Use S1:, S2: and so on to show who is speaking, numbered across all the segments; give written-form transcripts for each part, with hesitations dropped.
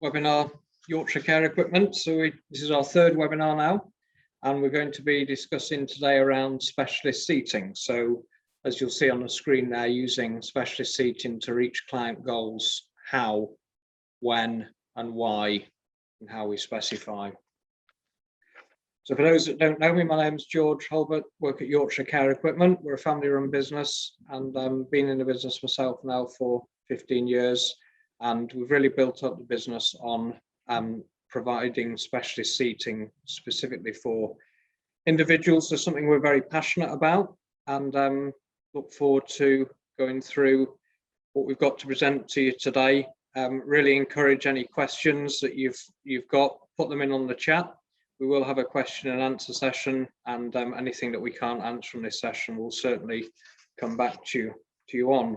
S1: webinar, Yorkshire Care Equipment. So this is our third webinar now, and we're going to be discussing today around specialist seating. So as you'll see on the screen there, using specialist seating to reach client goals, how, when and why, and how we specify. So for those that don't know me, my name is George Hulbert, work at Yorkshire Care Equipment. We're a family-run business, and been in the business myself now for 15 years. And we've really built up the business on providing specialist seating specifically for individuals. So something we're very passionate about, and look forward to going through what we've got to present to you today. Really encourage any questions that you've got, put them in on the chat. We will have a question and answer session, and anything that we can't answer in this session, we'll certainly come back to you on.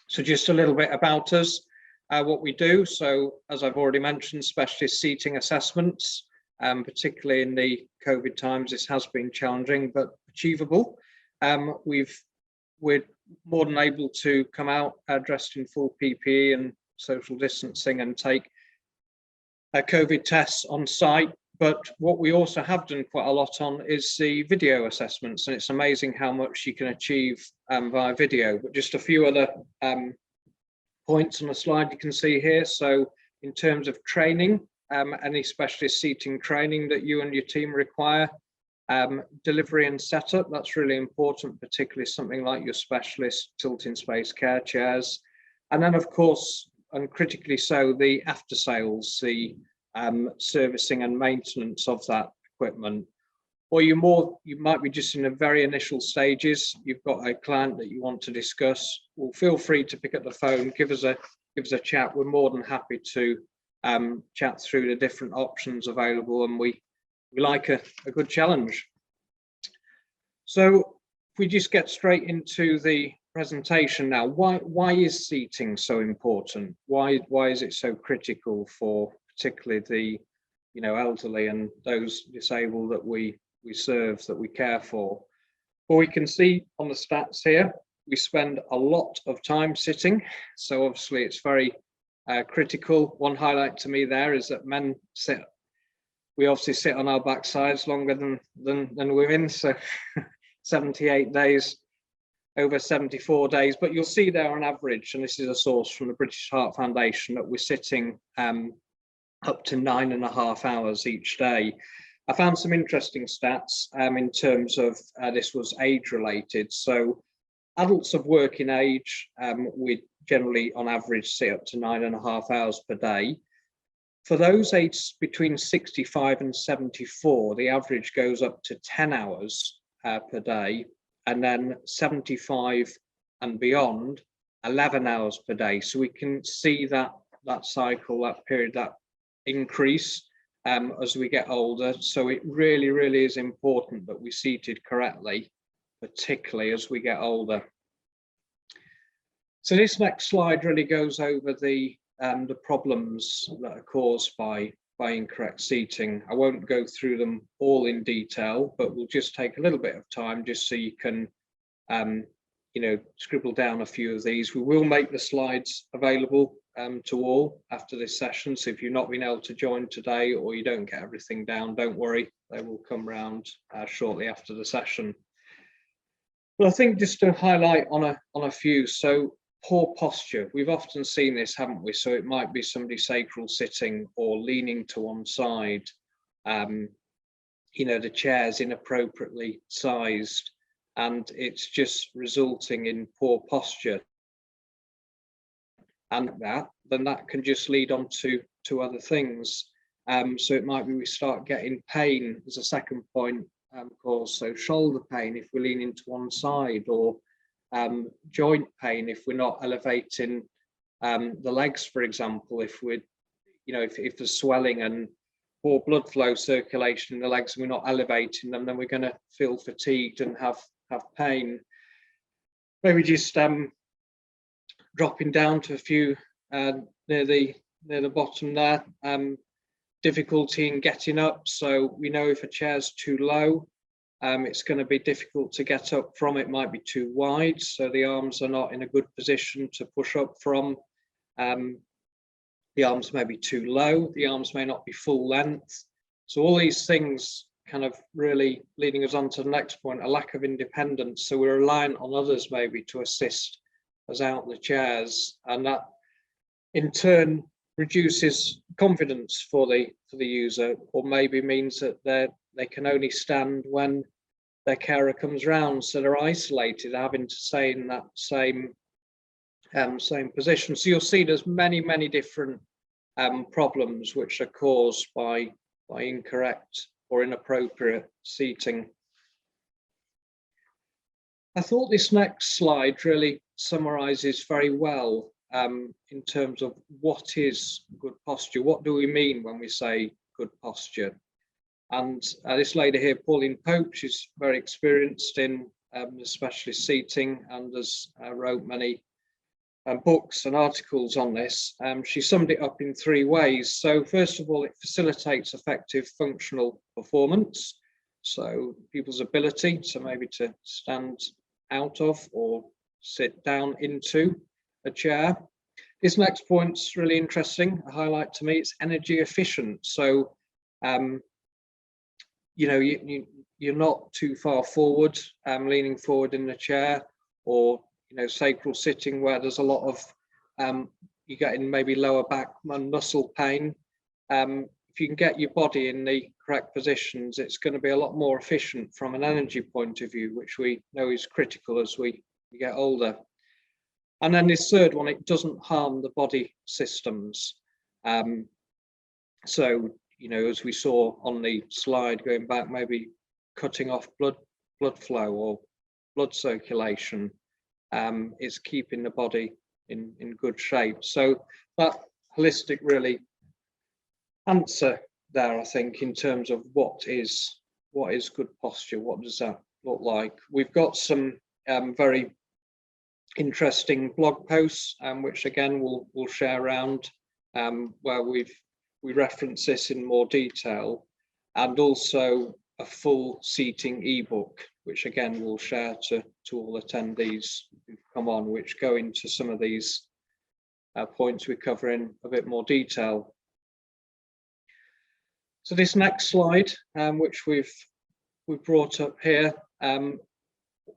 S1: So just a little bit about us, what we do. So as I've already mentioned, specialist seating assessments, particularly in the COVID times, this has been challenging but achievable. We're more than able to come out dressed in full PPE and social distancing and take COVID tests on site. But what we also have done quite a lot on is the video assessments, and it's amazing how much you can achieve via video. But just a few other points on the slide you can see here. So in terms of training, any specialist seating training that you and your team require, delivery and setup, that's really important, particularly something like your specialist tilting space care chairs. And then of course, and critically so, the after sales, the servicing and maintenance of that equipment. Or you might be just in the very initial stages, you've got a client that you want to discuss. Well, feel free to pick up the phone, give us a chat. We're more than happy to chat through the different options available, and we like a good challenge. So if we just get straight into the presentation now, why is seating so important? Why is it so critical for particularly the elderly and those disabled that we serve, that we care for? Well, we can see on the stats here, we spend a lot of time sitting. So obviously it's very critical. One highlight to me there is that men we obviously sit on our backsides longer than women. So 78 days, over 74 days. But you'll see there on average, and this is a source from the British Heart Foundation, that we're sitting up to 9.5 hours each day. I found some interesting stats in terms of this was age related. So adults of working age, we generally on average sit up to 9.5 hours per day. For those aged between 65 and 74, the average goes up to 10 hours per day, and then 75 and beyond, 11 hours per day. So we can see that cycle, that period, that increase as we get older. So it really is important that we seated correctly, particularly as we get older. So this next slide really goes over the problems that are caused by incorrect seating. I won't go through them all in detail, but we'll just take a little bit of time just so you can scribble down a few of these. We will make the slides available to all after this session. So if you've not been able to join today or you don't get everything down, don't worry, they will come round shortly after the session. But I think just to highlight on a few, so poor posture, we've often seen this, haven't we? So it might be somebody sacral sitting or leaning to one side, the chair's inappropriately sized, and it's just resulting in poor posture. And then that can just lead on to other things. So it might be we start getting pain as a second point, of course. So shoulder pain if we're leaning to one side, or joint pain if we're not elevating the legs, for example. If we're, if there's swelling and poor blood flow circulation in the legs and we're not elevating them, then we're going to feel fatigued and have pain. Maybe just dropping down to a few near the bottom there, difficulty in getting up. So we know if a chair's too low, it's going to be difficult to get up from. It might be too wide, so the arms are not in a good position to push up from. the arms may be too low, the arms may not be full length. So all these things kind of really leading us on to the next point, a lack of independence. So we're reliant on others maybe to assist us out the chairs, and that in turn reduces confidence for the user, or maybe means that they can only stand when their carer comes round, so they're isolated, having to stay in that same position. So you'll see there's many different problems which are caused by incorrect or inappropriate seating. I thought this next slide really summarizes very well in terms of what is good posture. What do we mean when we say good posture? And this lady here, Pauline Pope, she's very experienced in the specialist seating and has wrote many books and articles on this. She summed it up in 3 ways. So first of all, it facilitates effective functional performance. So people's ability, so maybe to stand out of or sit down into a chair. This next point's really interesting, a highlight to me. It's energy efficient. So you know, you're not too far forward, leaning forward in the chair, or sacral sitting where there's a lot of you get in maybe lower back and muscle pain. If you can get your body in the correct positions, it's going to be a lot more efficient from an energy point of view, which we know is critical as we get older. And then this third one, it doesn't harm the body systems. So, as we saw on the slide going back, maybe cutting off blood flow or blood circulation, is keeping the body in good shape. So that holistic really answer there, I think, in terms of what is good posture, what does that look like? We've got some very interesting blog posts, which again we'll share around, where we reference this in more detail, and also a full seating ebook, which again we'll share to all attendees who've come on, which go into some of these points we cover in a bit more detail. So this next slide, which we've brought up here,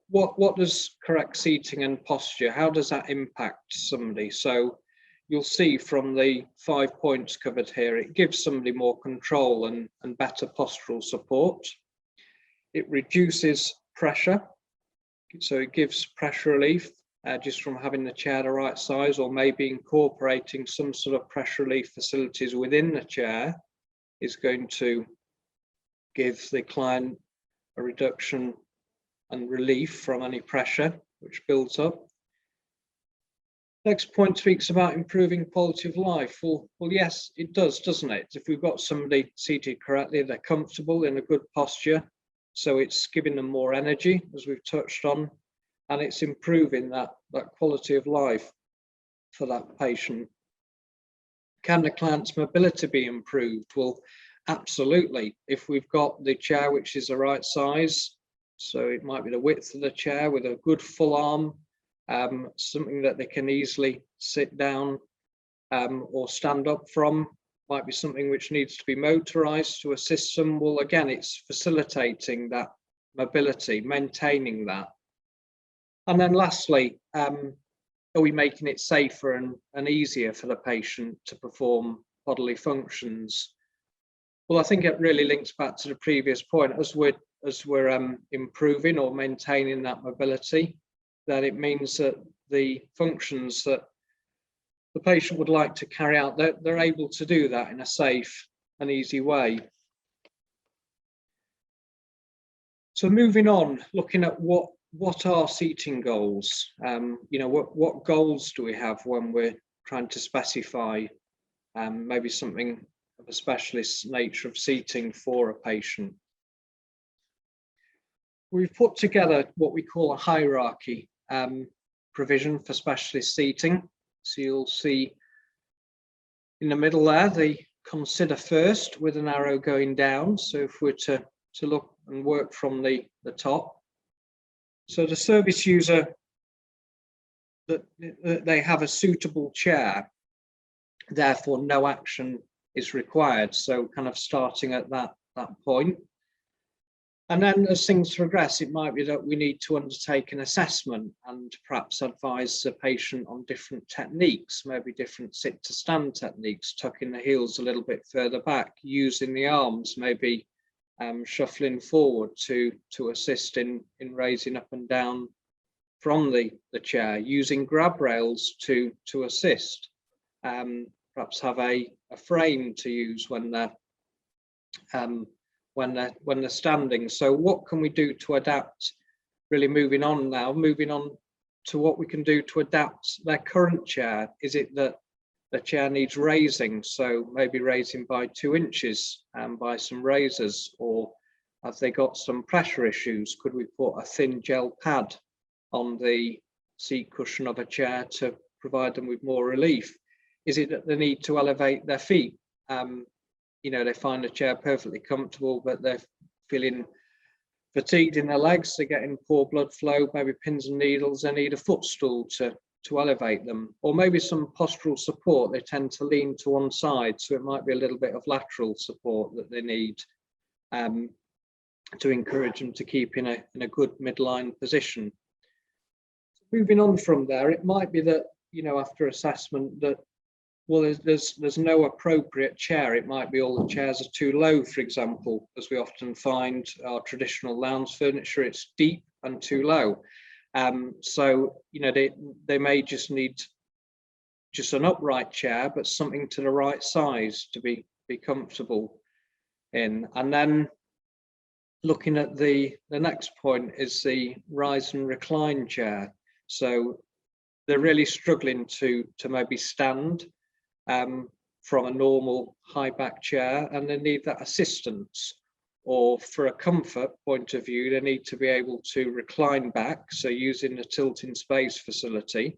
S1: what does correct seating and posture, how does that impact somebody? So you'll see from the 5 points covered here, it gives somebody more control and better postural support. It reduces pressure, so it gives pressure relief just from having the chair the right size, or maybe incorporating some sort of pressure relief facilities within the chair is going to give the client a reduction and relief from any pressure which builds up. Next point speaks about improving quality of life. Well, yes, it does, doesn't it? If we've got somebody seated correctly, they're comfortable in a good posture, so it's giving them more energy, as we've touched on, and it's improving that quality of life for that patient. Can the client's mobility be improved? Well, absolutely. If we've got the chair which is the right size, so it might be the width of the chair with a good full arm, something that they can easily sit down or stand up from, might be something which needs to be motorized to assist them. Well, again, it's facilitating that mobility, maintaining that. And then lastly, are we making it safer and easier for the patient to perform bodily functions? Well, I think it really links back to the previous point. As we're improving or maintaining that mobility, that it means that the functions that the patient would like to carry out, they're able to do that in a safe and easy way. So moving on, looking at what are seating goals? What goals do we have when we're trying to specify maybe something of a specialist nature of seating for a patient? We've put together what we call a hierarchy provision for specialist seating. So you'll see in the middle there, the consider first with an arrow going down. So if we're to look and work from the top, so the service user, that they have a suitable chair. therefore no action is required. So kind of starting at that point. And then as things progress, it might be that we need to undertake an assessment and perhaps advise the patient on different techniques, maybe different sit to stand techniques, tucking the heels a little bit further back, using the arms, maybe shuffling forward to assist in raising up and down from the chair, using grab rails to assist, perhaps have a frame to use when they're standing. So what can we do to adapt? Really moving on to what we can do to adapt their current chair. Is it that the chair needs raising, so maybe raising by 2 inches by some razors, or have they got some pressure issues? Could we put a thin gel pad on the seat cushion of a chair to provide them with more relief? Is it that they need to elevate their feet? You know, they find the chair perfectly comfortable, but they're feeling fatigued in their legs, they're getting poor blood flow, maybe pins and needles, they need a footstool to elevate them, or maybe some postural support. They tend to lean to one side, so it might be a little bit of lateral support that they need to encourage them to keep in a good midline position. Moving on from there, it might be that, you know, after assessment that, well, there's no appropriate chair. It might be all the chairs are too low, for example, as we often find our traditional lounge furniture, it's deep and too low. So, you know, they may just need just an upright chair, but something to the right size to be comfortable in. And then looking at the next point is the rise and recline chair. So they're really struggling to maybe stand from a normal high back chair, and they need that assistance. Or for a comfort point of view, they need to be able to recline back, so using the tilting space facility,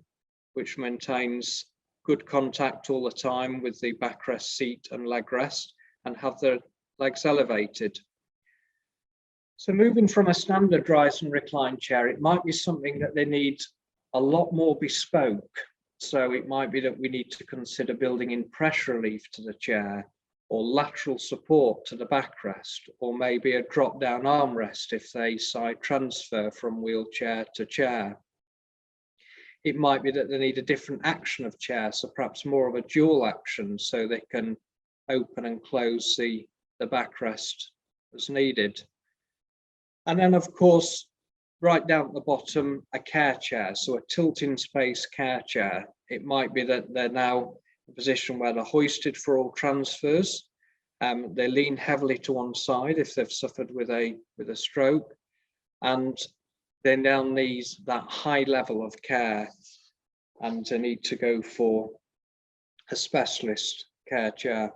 S1: which maintains good contact all the time with the backrest seat and leg rest, and have their legs elevated. So moving from a standard rise and recline chair, it might be something that they need a lot more bespoke. So it might be that we need to consider building in pressure relief to the chair, or lateral support to the backrest, or maybe a drop-down armrest if they side transfer from wheelchair to chair. It might be that they need a different action of chair, so perhaps more of a dual action, so they can open and close the backrest as needed. And then, of course, right down at the bottom, a care chair, so a tilting space care chair. It might be that they're now in a position where they're hoisted for all transfers. They lean heavily to one side if they've suffered with a stroke, and they now need that high level of care, and they need to go for a specialist care chair.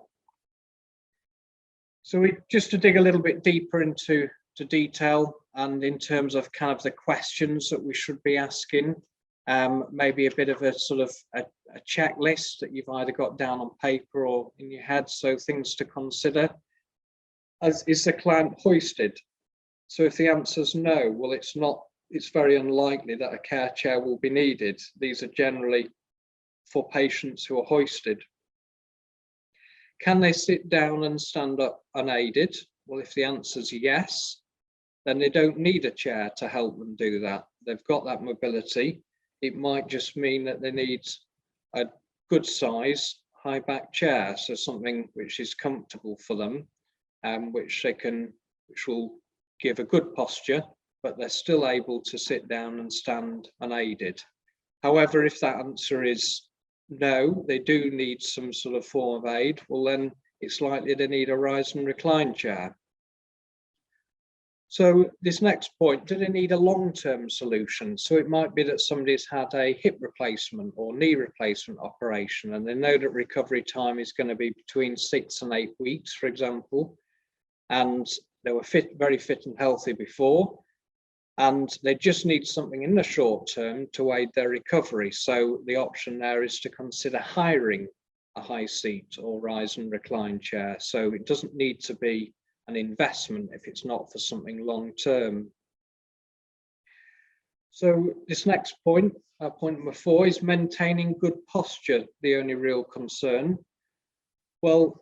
S1: So just to dig a little bit deeper into detail, and in terms of kind of the questions that we should be asking, maybe a bit of a sort of a checklist that you've either got down on paper or in your head. So things to consider: is the client hoisted? So if the answer is no, well, it's very unlikely that a care chair will be needed. These are generally for patients who are hoisted. Can they sit down and stand up unaided? Well, if the answer is yes, then they don't need a chair to help them do that. They've got that mobility. It might just mean that they need a good size high back chair, so something which is comfortable for them, which will give a good posture, but they're still able to sit down and stand unaided. However, if that answer is no, they do need some sort of form of aid, well, then it's likely they need a rise and recline chair. So this next point, do they need a long-term solution? So it might be that somebody's had a hip replacement or knee replacement operation, and they know that recovery time is going to be between 6 and 8 weeks, for example, and they were very fit and healthy before, and they just need something in the short term to aid their recovery. So the option there is to consider hiring a high seat or rise and recline chair. So it doesn't need to be an investment if it's not for something long term. So this next point, point number 4, is maintaining good posture the only real concern? Well,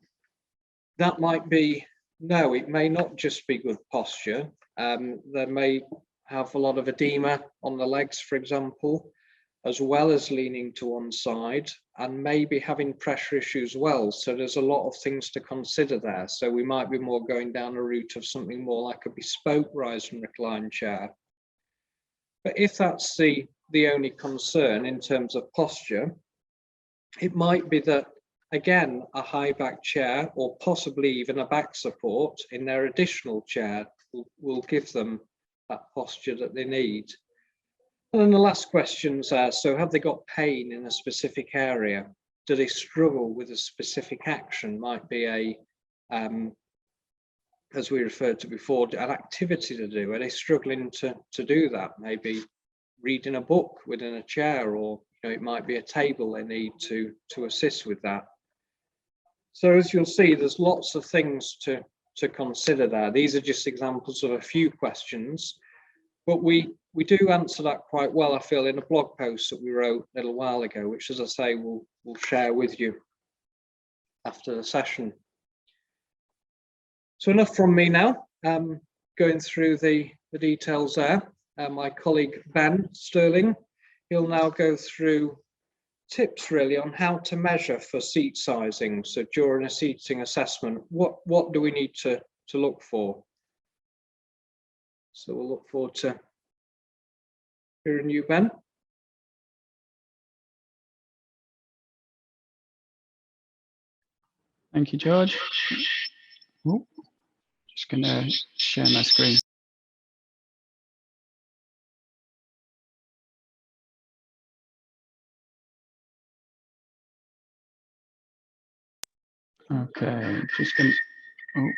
S1: that might be, no, it may not just be good posture. There may have a lot of edema on the legs, for example, as well as leaning to one side, and maybe having pressure issues as well. So there's a lot of things to consider there. So we might be more going down a route of something more like a bespoke rise and recline chair. But if that's the only concern in terms of posture, it might be that, again, a high back chair or possibly even a back support in their additional chair will give them that posture that they need. And then the last questions are, so have they got pain in a specific area? Do they struggle with a specific action? Might be a, as we referred to before, an activity to do. Are they struggling to do that? Maybe reading a book within a chair, or it might be a table they need to assist with that. So as you'll see, there's lots of things to consider there. These are just examples of a few questions, but we do answer that quite well, I feel, in a blog post that we wrote a little while ago, which, as I say, we'll share with you after the session. So enough from me now, going through the details there. My colleague Ben Sterling, he'll now go through tips really on how to measure for seat sizing. So during a seating assessment, what do we need to look for? So we'll look forward to hearing you, Ben.
S2: Thank you, George. Oh, just going to share my screen. Okay, just going to, oh.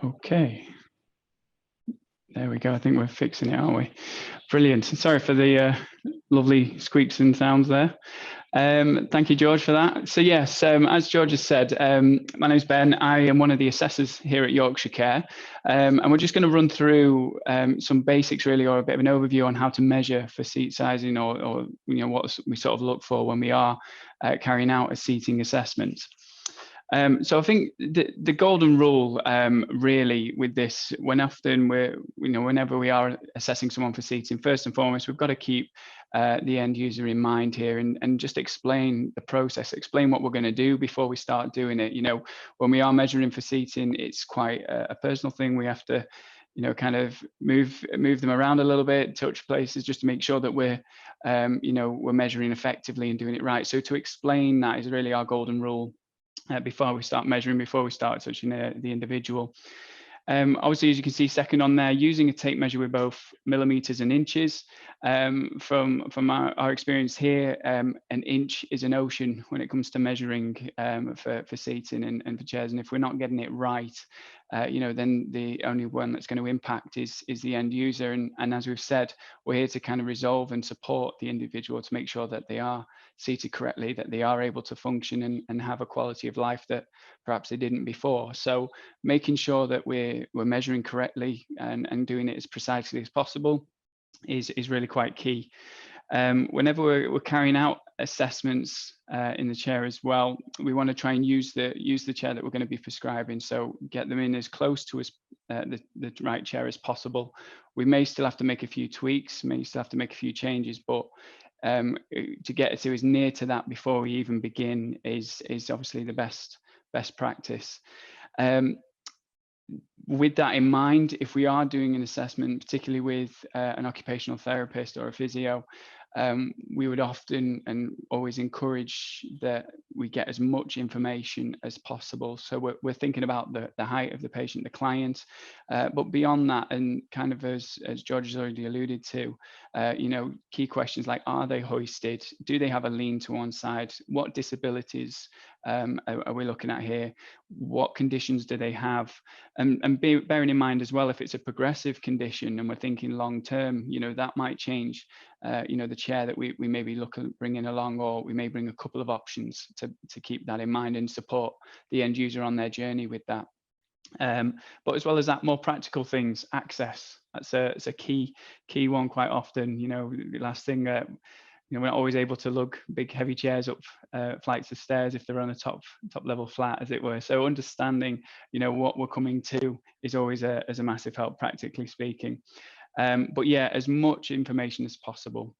S2: Okay, there we go. I think we're fixing it, aren't we? Brilliant. Sorry for the lovely squeaks and sounds there. Thank you, George, for that. So yes, as George has said, my name's Ben. I am one of the assessors here at Yorkshire Care, and we're just going to run through some basics really, or a bit of an overview on how to measure for seat sizing, or what we sort of look for when we are carrying out a seating assessment. So I think the golden rule really with this, whenever we are assessing someone for seating, first and foremost, we've got to keep the end user in mind here, and just explain the process, explain what we're going to do before we start doing it. When we are measuring for seating, it's quite a personal thing. We have to kind of move them around a little bit, touch places, just to make sure that we're measuring effectively and doing it right. So to explain that is really our golden rule. Before we start measuring, before we start touching the individual. Obviously, as you can see second on there, using a tape measure with both millimeters and inches. From our experience here, an inch is an ocean when it comes to measuring for seating and for chairs. And if we're not getting it right, then the only one that's going to impact is the end user. And as we've said, we're here to kind of resolve and support the individual to make sure that they are seated correctly, that they are able to function and have a quality of life that perhaps they didn't before. So making sure that we're measuring correctly and doing it as precisely as possible is really quite key. Whenever we're carrying out assessments in the chair as well, we want to try and use the chair that we're going to be prescribing. So get them in as close to the right chair as possible. We may still have to make a few tweaks, may still have to make a few changes, but to get to as near to that before we even begin is obviously the best best practice. With that in mind, if we are doing an assessment, particularly with an occupational therapist or a physio, we would often and always encourage that we get as much information as possible. So we're thinking about the height of the patient, the client, but beyond that, and kind of as George has already alluded to, key questions like, are they hoisted? Do they have a lean to one side? What disabilities are we looking at here? What conditions do they have? And bearing in mind as well, if it's a progressive condition and we're thinking long term, that might change the chair that we maybe look at bringing along, or we may bring a couple of options to keep that in mind and support the end user on their journey with that. But as well as that, more practical things, access. It's a key one quite often. The last thing, we're not always able to lug big heavy chairs up flights of stairs if they're on a top level flat, as it were. So understanding, what we're coming to is always a massive help, practically speaking. But yeah, as much information as possible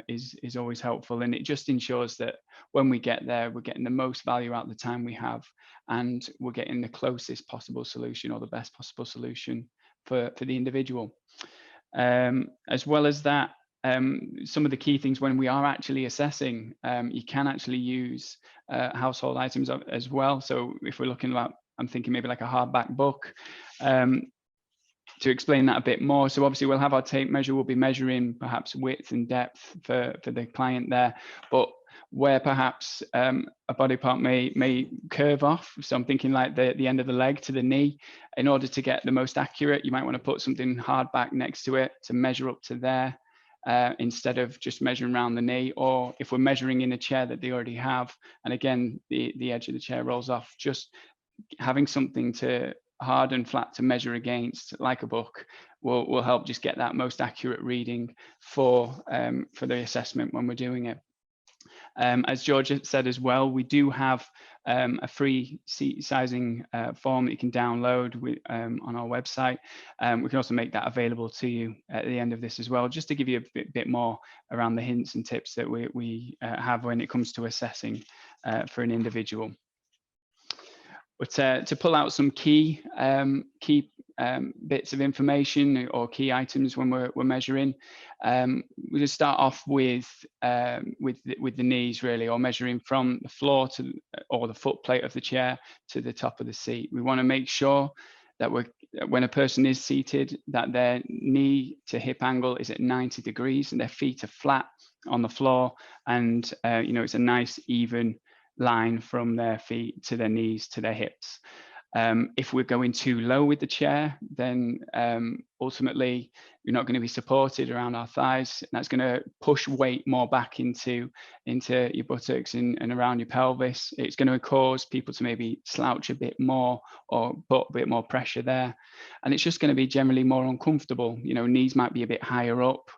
S2: is always helpful, and it just ensures that when we get there, we're getting the most value out of the time we have, and we're getting the closest possible solution or the best possible solution for the individual. As well as that, some of the key things when we are actually assessing, you can actually use household items as well. So if we're looking at, I'm thinking maybe like a hardback book, to explain that a bit more. So obviously we'll have our tape measure, we'll be measuring perhaps width and depth for the client there, but where perhaps a body part may curve off. So I'm thinking like the end of the leg to the knee. In order to get the most accurate, you might want to put something hard back next to it to measure up to there, instead of just measuring around the knee. Or if we're measuring in a chair that they already have, and again, the edge of the chair rolls off, just having something to hard and flat to measure against, like a book, will help just get that most accurate reading for the assessment when we're doing it. As George said as well, we do have a free seat sizing form that you can download on our website. We can also make that available to you at the end of this as well, just to give you a bit more around the hints and tips that we have when it comes to assessing for an individual. But to pull out some key bits of information or key items when we're measuring, we just start off with the knees really, or measuring from the floor or the foot plate of the chair to the top of the seat. We want to make sure that when a person is seated, that their knee to hip angle is at 90 degrees and their feet are flat on the floor, and it's a nice even line from their feet to their knees to their hips. If we're going too low with the chair, then ultimately you're not going to be supported around our thighs, and that's going to push weight more back into your buttocks and around your pelvis. It's going to cause people to maybe slouch a bit more or put a bit more pressure there, and it's just going to be generally more uncomfortable. Knees might be a bit higher up,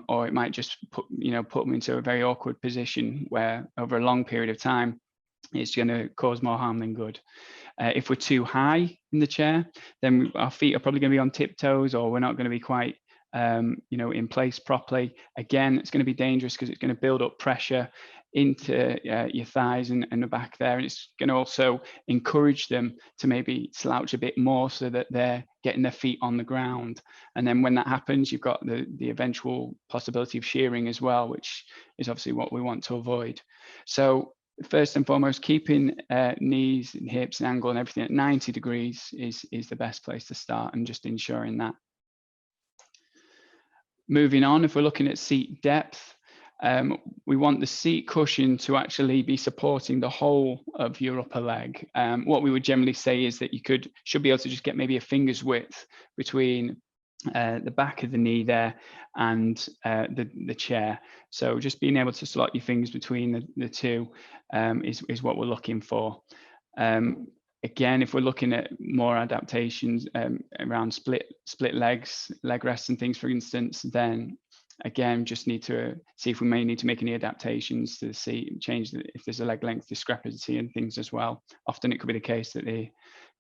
S2: or it might just put them into a very awkward position where over a long period of time it's going to cause more harm than good. If we're too high in the chair, then our feet are probably going to be on tiptoes, or we're not going to be quite in place properly. Again, it's going to be dangerous because it's going to build up pressure into your thighs and the back there, and it's going to also encourage them to maybe slouch a bit more so that they're getting their feet on the ground. And then when that happens, you've got the eventual possibility of shearing as well, which is obviously what we want to avoid. So first and foremost, keeping knees and hips and angle and everything at 90 degrees is the best place to start, and just ensuring that. Moving on, if we're looking at seat depth, we want the seat cushion to actually be supporting the whole of your upper leg. What we would generally say is that you should be able to just get maybe a finger's width between the back of the knee there and the chair. So just being able to slot your fingers between the two is what we're looking for. Again, if we're looking at more adaptations around split legs, leg rests and things, for instance, then again, just need to see if we may need to make any adaptations to the seat, change if there's a leg length discrepancy and things as well. Often it could be the case that the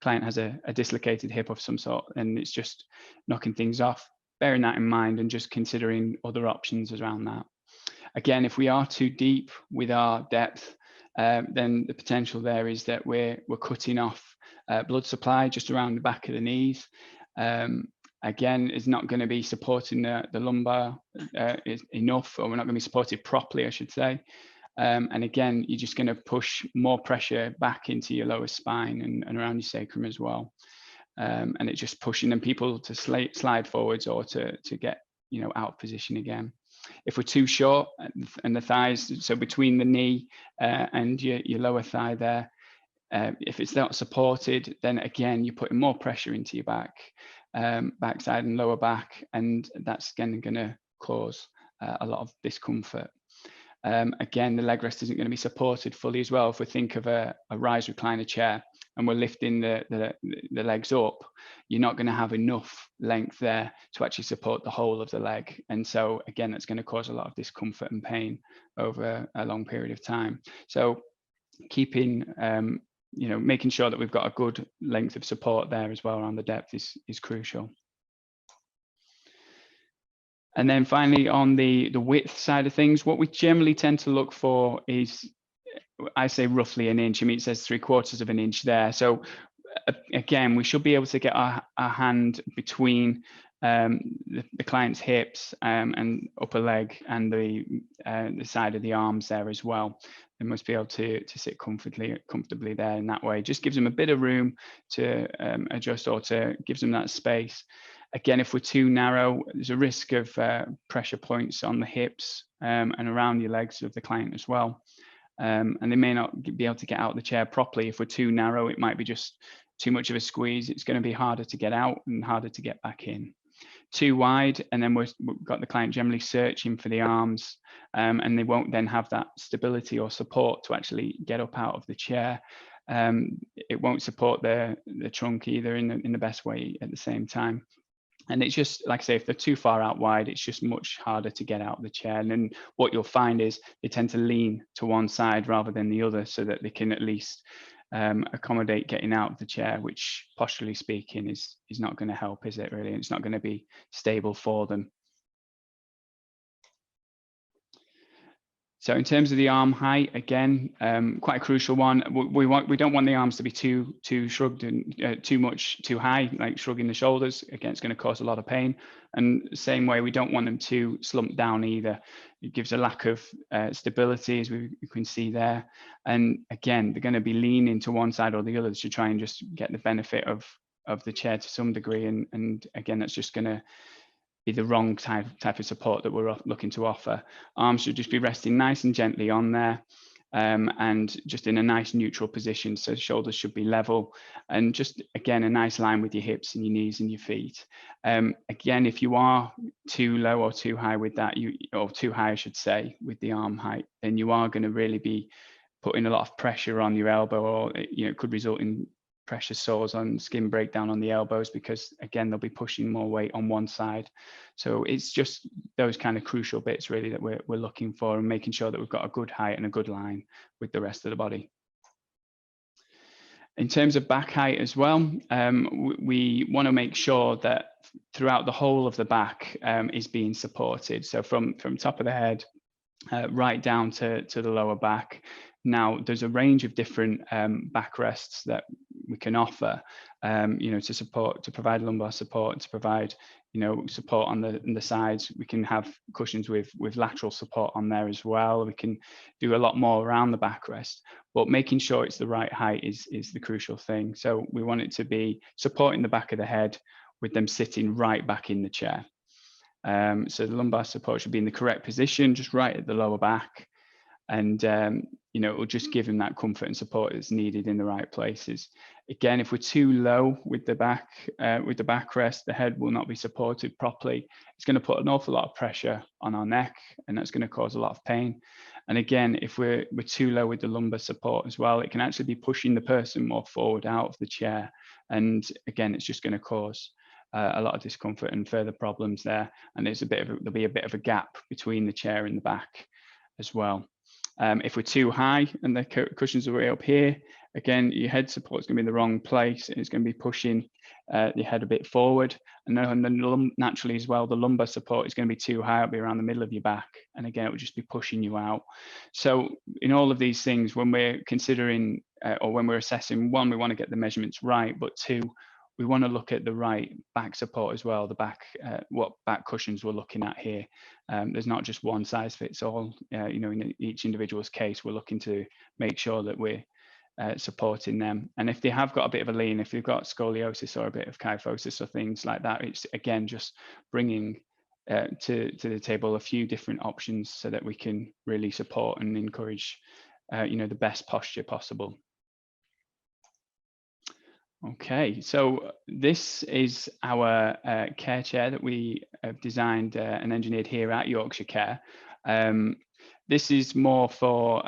S2: client has a dislocated hip of some sort and it's just knocking things off. Bearing that in mind and just considering other options around that. Again, if we are too deep with our depth, then the potential there is that we're cutting off blood supply just around the back of the knees. Again, is not going to be supporting the lumbar enough, or we're not going to be supported properly, I should say. And again, you're just going to push more pressure back into your lower spine and around your sacrum as well. And it's just pushing them people to slide forwards or to get, out of position again. If we're too short and the thighs, so between the knee and your lower thigh there, if it's not supported, then again, you're putting more pressure into your backside and lower back, and that's again going to cause a lot of discomfort. Again, the leg rest isn't going to be supported fully as well. If we think of a rise recliner chair and we're lifting the legs up, you're not going to have enough length there to actually support the whole of the leg. And so again, that's going to cause a lot of discomfort and pain over a long period of time. So keeping, making sure that we've got a good length of support there as well around the depth is crucial. And then finally, on the width side of things, what we generally tend to look for is, I say roughly an inch. I mean, it says 3/4 of an inch there. So again, we should be able to get our hand between the client's hips and upper leg and the side of the arms there as well. They must be able to sit comfortably there in that way. Just gives them a bit of room to adjust, or to gives them that space. Again, if we're too narrow, there's a risk of pressure points on the hips and around your legs of the client as well. And they may not be able to get out of the chair properly. If we're too narrow, it might be just too much of a squeeze. It's going to be harder to get out and harder to get back in. Too wide, and then we've got the client generally searching for the arms, and they won't then have that stability or support to actually get up out of the chair. It won't support the trunk either in the best way at the same time. And it's just, like I say, if they're too far out wide, it's just much harder to get out of the chair. And then what you'll find is they tend to lean to one side rather than the other, so that they can at least accommodate getting out of the chair, which posturally speaking is not going to help, is it really? And it's not going to be stable for them. So in terms of the arm height, again, quite a crucial one. We don't want the arms to be too shrugged and too high, like shrugging the shoulders. Again, it's going to cause a lot of pain. And the same way, we don't want them to slump down either. It gives a lack of stability, as you can see there. And again, they're going to be leaning to one side or the other to try and just get the benefit of the chair to some degree. And again, that's just going to be the wrong type of support that we're looking to offer. Arms should just be resting nice and gently on there, and just in a nice neutral position. So shoulders should be level, and just again a nice line with your hips and your knees and your feet. Again, if you are too low or too high with that, or too high I should say, with the arm height, then you are going to really be putting a lot of pressure on your elbow, or it could result in pressure sores on skin breakdown on the elbows, because again they'll be pushing more weight on one side. So it's just those kind of crucial bits really that we're looking for, and making sure that we've got a good height and a good line with the rest of the body. In terms of back height as well, we want to make sure that throughout the whole of the back is being supported. So from top of the head right down to the lower back. Now, there's a range of different backrests that we can offer, to provide lumbar support, to provide, support on the sides. We can have cushions with lateral support on there as well. We can do a lot more around the backrest, but making sure it's the right height is the crucial thing. So we want it to be supporting the back of the head with them sitting right back in the chair. So the lumbar support should be in the correct position, just right at the lower back. And, it will just give them that comfort and support that's needed in the right places. Again, if we're too low with the backrest, the head will not be supported properly. It's going to put an awful lot of pressure on our neck, and that's going to cause a lot of pain. And again, if we're too low with the lumbar support as well, it can actually be pushing the person more forward out of the chair. And again, it's just going to cause a lot of discomfort and further problems there. And there'll be a bit of a gap between the chair and the back as well. If we're too high and the cushions are way up here, again, your head support is going to be in the wrong place. It's going to be pushing your head a bit forward. And then naturally as well, the lumbar support is going to be too high. It'll be around the middle of your back. And again, it will just be pushing you out. So in all of these things, when we're considering or when we're assessing, one, we want to get the measurements right, but two, we want to look at the right back support as well, the back, what back cushions we're looking at here. There's not just one size fits all. You know, in each individual's case, we're looking to make sure that we're supporting them. And if they have got a bit of a lean, if they've got scoliosis or a bit of kyphosis or things like that, it's again just bringing to the table a few different options so that we can really support and encourage you know, the best posture possible. Okay, so this is our care chair that we have designed and engineered here at Yorkshire Care. This is more for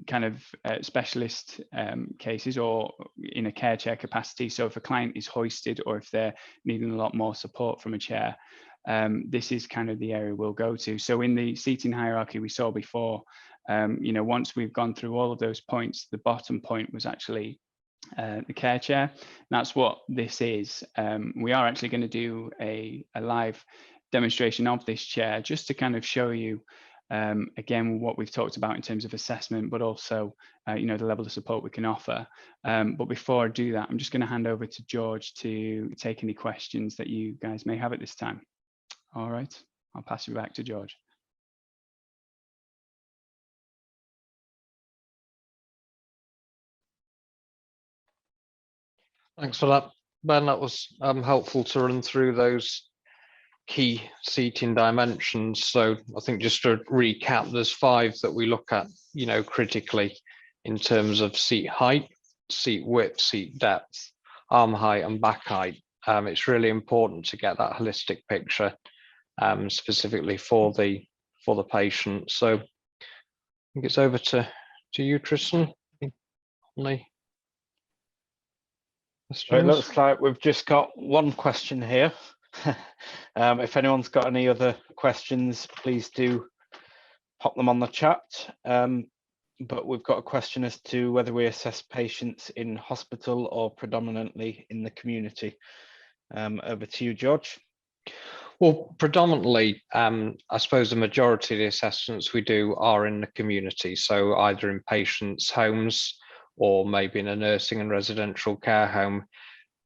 S2: kind of specialist cases or in a care chair capacity. So if a client is hoisted or if they're needing a lot more support from a chair, this is kind of the area we'll go to. So in the seating hierarchy we saw before, you know, once we've gone through all of those points, the bottom point was actually the care chair. That's what this is. We are actually going to do a live demonstration of this chair just to kind of show you again what we've talked about in terms of assessment, but also you know, the level of support we can offer. But before I do that, I'm just going to hand over to George to take any questions that you guys may have at this time. All right, I'll pass you back to George.
S3: Thanks for that, Ben. That was helpful to run through those key seating dimensions. So I think just to recap, there's 5 that we look at, you know, critically in terms of seat height, seat width, seat depth, arm height and back height. It's really important to get that holistic picture specifically for the patient. So I think it's over to you, Tristan.
S4: It looks like we've just got one question here. If anyone's got any other questions, please do pop them on the chat. But we've got a question as to whether we assess patients in hospital or predominantly in the community. Over to you, George.
S3: Well, predominantly, I suppose the majority of the assessments we do are in the community. So either in patients' homes or maybe in a nursing and residential care home.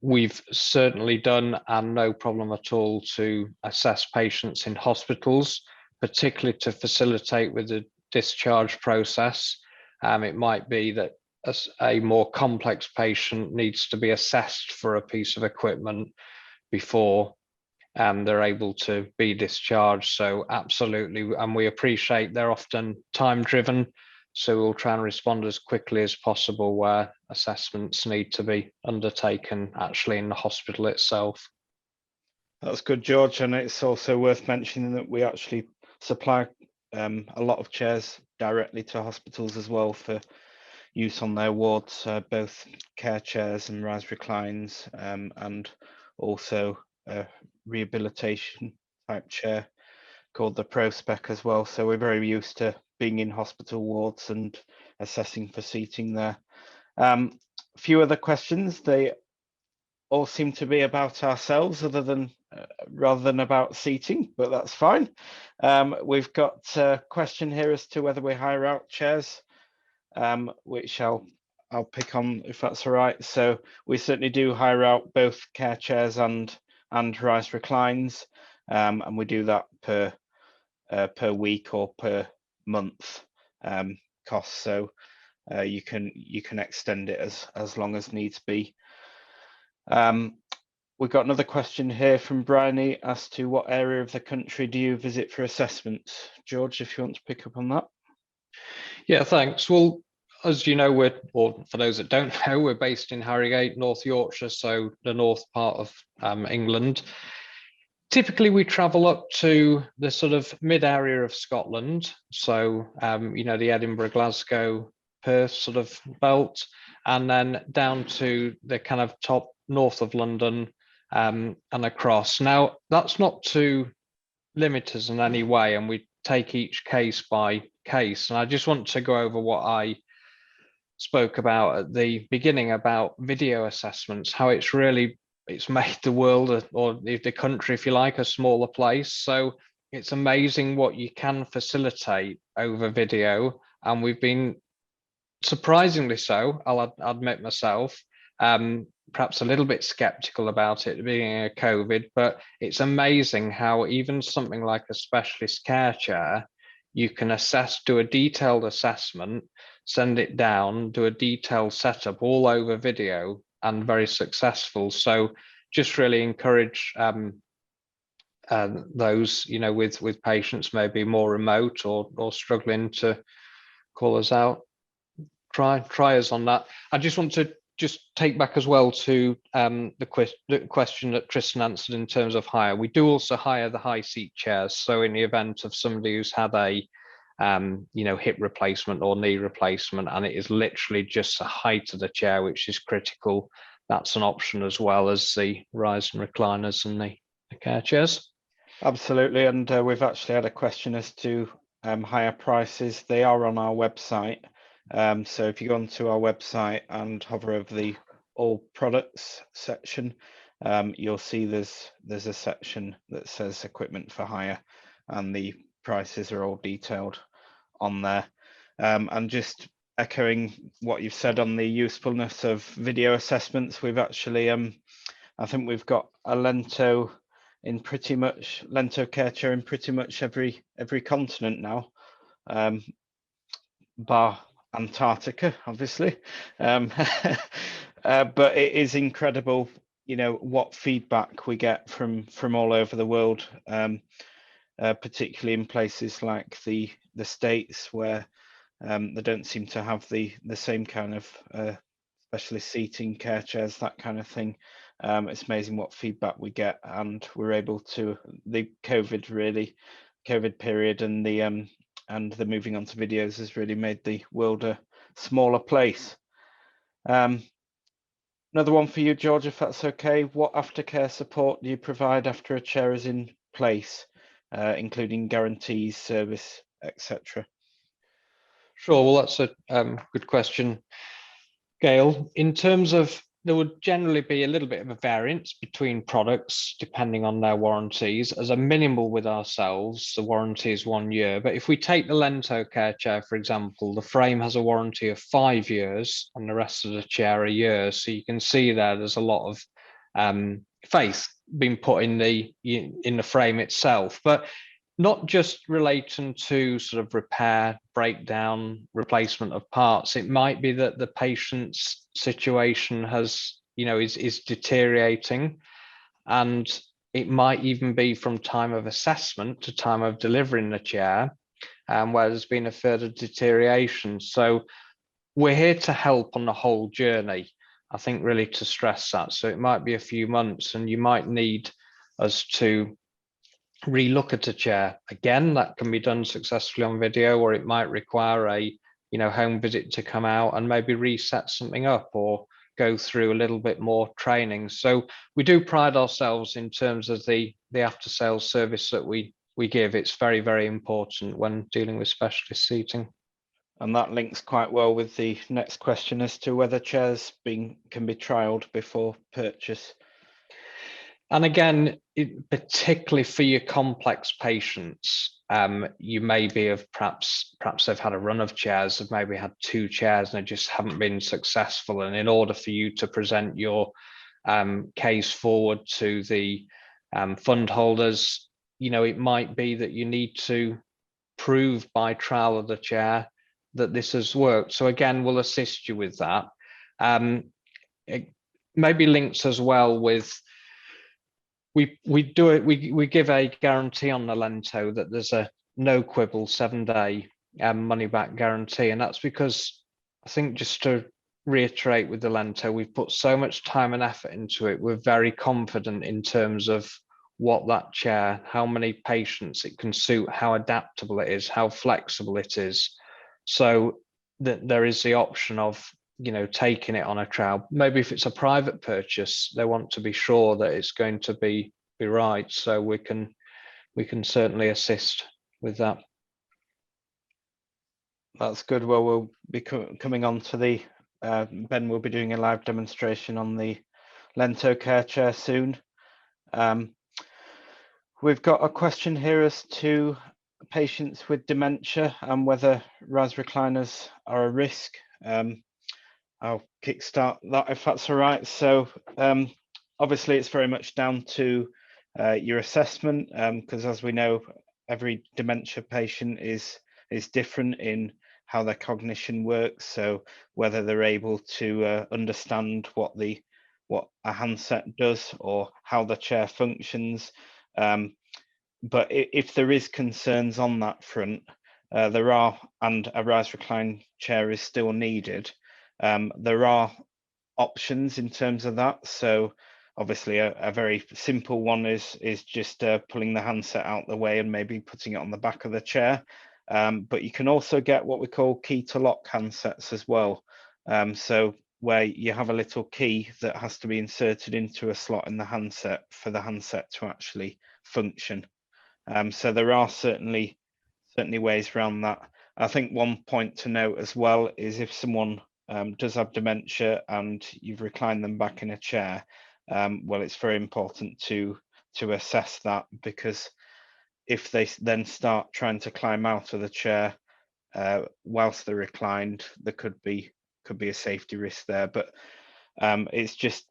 S3: We've certainly done, and no problem at all, to assess patients in hospitals, particularly to facilitate with the discharge process. It might be that a more complex patient needs to be assessed for a piece of equipment before they're able to be discharged. So absolutely, and we appreciate they're often time driven. So we'll try and respond as quickly as possible where assessments need to be undertaken actually in the hospital itself.
S4: That's good, George. And it's also worth mentioning that we actually supply a lot of chairs directly to hospitals as well for use on their wards, both care chairs and rise reclines, and also a rehabilitation type chair called the Pro Spec as well. So we're very used to being in hospital wards and assessing for seating there. A few other questions. They all seem to be about ourselves rather than about seating, but that's fine. We've got a question here as to whether we hire out chairs, which I'll pick on if that's all right. So we certainly do hire out both care chairs and rise reclines, and we do that per week or per month cost. So you can extend it as long as needs be. We've got another question here from Bryony as to what area of the country do you visit for assessments? George, if you want to pick up on that.
S3: Yeah, thanks. Well, as you know, or for those that don't know, we're based in Harrogate, North Yorkshire, so the north part of England. Typically, we travel up to the sort of mid area of Scotland. So, you know, the Edinburgh, Glasgow, Perth sort of belt, and then down to the kind of top north of London and across. Now, that's not to limit us in any way, and we take each case by case. And I just want to go over what I spoke about at the beginning about video assessments, how it's made the world, or the country, if you like, a smaller place. So it's amazing what you can facilitate over video, and we've been surprisingly so, I'll admit myself, perhaps a little bit skeptical about it being a COVID, but it's amazing how even something like a specialist care chair, you can do a detailed assessment, send it down, do a detailed setup all over video, and very successful. So just really encourage those, with patients maybe more remote or struggling to call us out. Try us on that. I just want to take back as well to the question that Tristan answered in terms of hire. We do also hire the high seat chairs. So in the event of somebody who's had a hip replacement or knee replacement, and it is literally just the height of the chair which is critical, that's an option, as well as the rise and recliners and the care chairs.
S4: Absolutely, and we've actually had a question as to higher prices. They are on our website. So if you go onto our website and hover over the all products section, you'll see there's a section that says equipment for hire, and the prices are all detailed on there. And just echoing what you've said on the usefulness of video assessments, we've actually I think we've got a Lentil care chair in pretty much every continent now, bar Antarctica, obviously. But it is incredible, what feedback we get from all over the world, particularly in places like the States, where they don't seem to have the same kind of specialist seating, care chairs, that kind of thing. It's amazing what feedback we get, and we're able to, the COVID period and the moving on to videos has really made the world a smaller place. Another one for you, George, if that's okay. What aftercare support do you provide after a chair is in place, including guarantees, service, etc.?
S3: Sure, well, that's a good question, Gail. In terms of, there would generally be a little bit of a variance between products depending on their warranties. As a minimal with ourselves, the warranty is 1 year. But if we take the Lentil care chair, for example, the frame has a warranty of 5 years and the rest of the chair a year. So you can see there's a lot of faith being put in the frame itself. But not just relating to sort of repair, breakdown, replacement of parts. It might be that the patient's situation is deteriorating, and it might even be from time of assessment to time of delivering the chair, where there's been a further deterioration. So we're here to help on the whole journey, I think, really to stress that. So it might be a few months, and you might need us to relook at a chair again. That can be done successfully on video, or it might require a home visit to come out and maybe reset something up or go through a little bit more training. So we do pride ourselves in terms of the after sales service that we give. It's very, very important when dealing with specialist seating.
S4: And that links quite well with the next question as to whether chairs can be trialed before purchase.
S3: And again, particularly for your complex patients, you maybe have perhaps they've had a run of chairs, they've maybe had 2 chairs and they just haven't been successful. And in order for you to present your case forward to the fund holders, it might be that you need to prove by trial of the chair that this has worked. So again, we'll assist you with that. It maybe links as well with, we give a guarantee on the Lentil that there's a no quibble 7-day money back guarantee. And that's because, I think, just to reiterate with the Lentil, we've put so much time and effort into it. We're very confident in terms of what that chair, how many patients it can suit, how adaptable it is, how flexible it is. So that there is the option of taking it on a trial. Maybe if it's a private purchase, they want to be sure that it's going to be right. So we can certainly assist with that.
S4: That's good. Well, we'll be coming on to the, Ben will be doing a live demonstration on the Lentil Care chair soon. We've got a question here as to patients with dementia and whether rise recliners are a risk. I'll kickstart that if that's all right. So obviously it's very much down to your assessment, because as we know, every dementia patient is different in how their cognition works. So whether they're able to understand what a handset does or how the chair functions. But if there is concerns on that front, there are, and a rise recline chair is still needed. There are options in terms of that. So obviously a very simple one is just pulling the handset out the way and maybe putting it on the back of the chair. But you can also get what we call key to lock handsets as well. So where you have a little key that has to be inserted into a slot in the handset for the handset to actually function. So there are certainly ways around that. I think one point to note as well is if someone does have dementia and you've reclined them back in a chair, well, it's very important to assess that, because if they then start trying to climb out of the chair whilst they're reclined, there could be a safety risk there. But it's just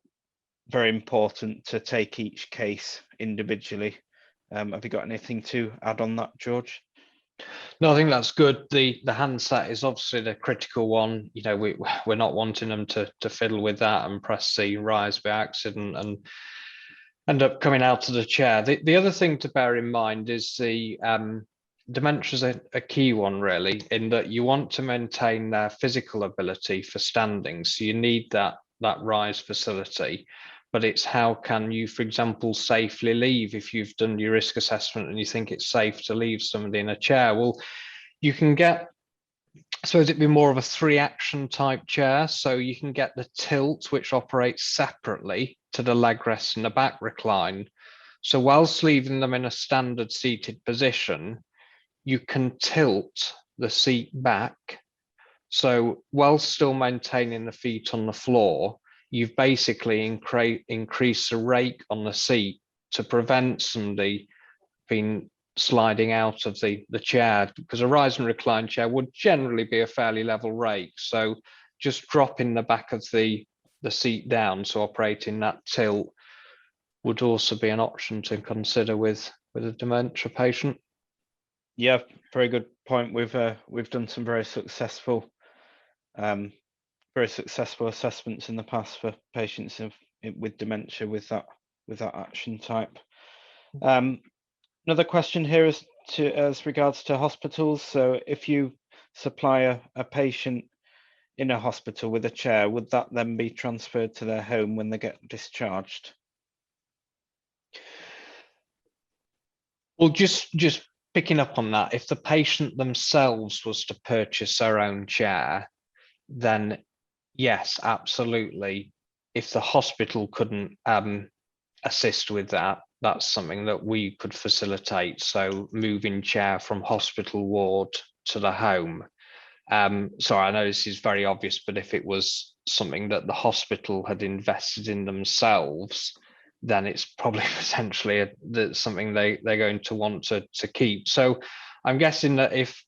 S4: very important to take each case individually. Have you got anything to add on that, George?
S3: No, I think that's good. The handset is obviously the critical one. You know, we're not wanting them to fiddle with that and press the rise by accident and end up coming out of the chair. The other thing to bear in mind is the dementia is a key one, really, in that you want to maintain their physical ability for standing. So you need that rise facility. But it's how can you, for example, safely leave if you've done your risk assessment and you think it's safe to leave somebody in a chair. Well, you can get, I suppose it'd be more of a 3-action type chair. So you can get the tilt, which operates separately to the leg rest and the back recline. So whilst leaving them in a standard seated position, you can tilt the seat back. So whilst still maintaining the feet on the floor, you've basically increased the rake on the seat to prevent somebody being sliding out of the chair, because a rise and recline chair would generally be a fairly level rake. So just dropping the back of the seat down, so operating that tilt, would also be an option to consider with a dementia patient.
S4: Yeah, very good point. We've done some very successful assessments in the past for patients with dementia with that action type. Another question here is as regards to hospitals. So if you supply a patient in a hospital with a chair, would that then be transferred to their home when they get discharged?
S3: Well, just picking up on that, if the patient themselves was to purchase their own chair, then yes, absolutely. If the hospital couldn't assist with that, that's something that we could facilitate. So moving chair from hospital ward to the home. Sorry, I know this is very obvious, but if it was something that the hospital had invested in themselves, then it's probably potentially something they're going to want to keep. So I'm guessing that if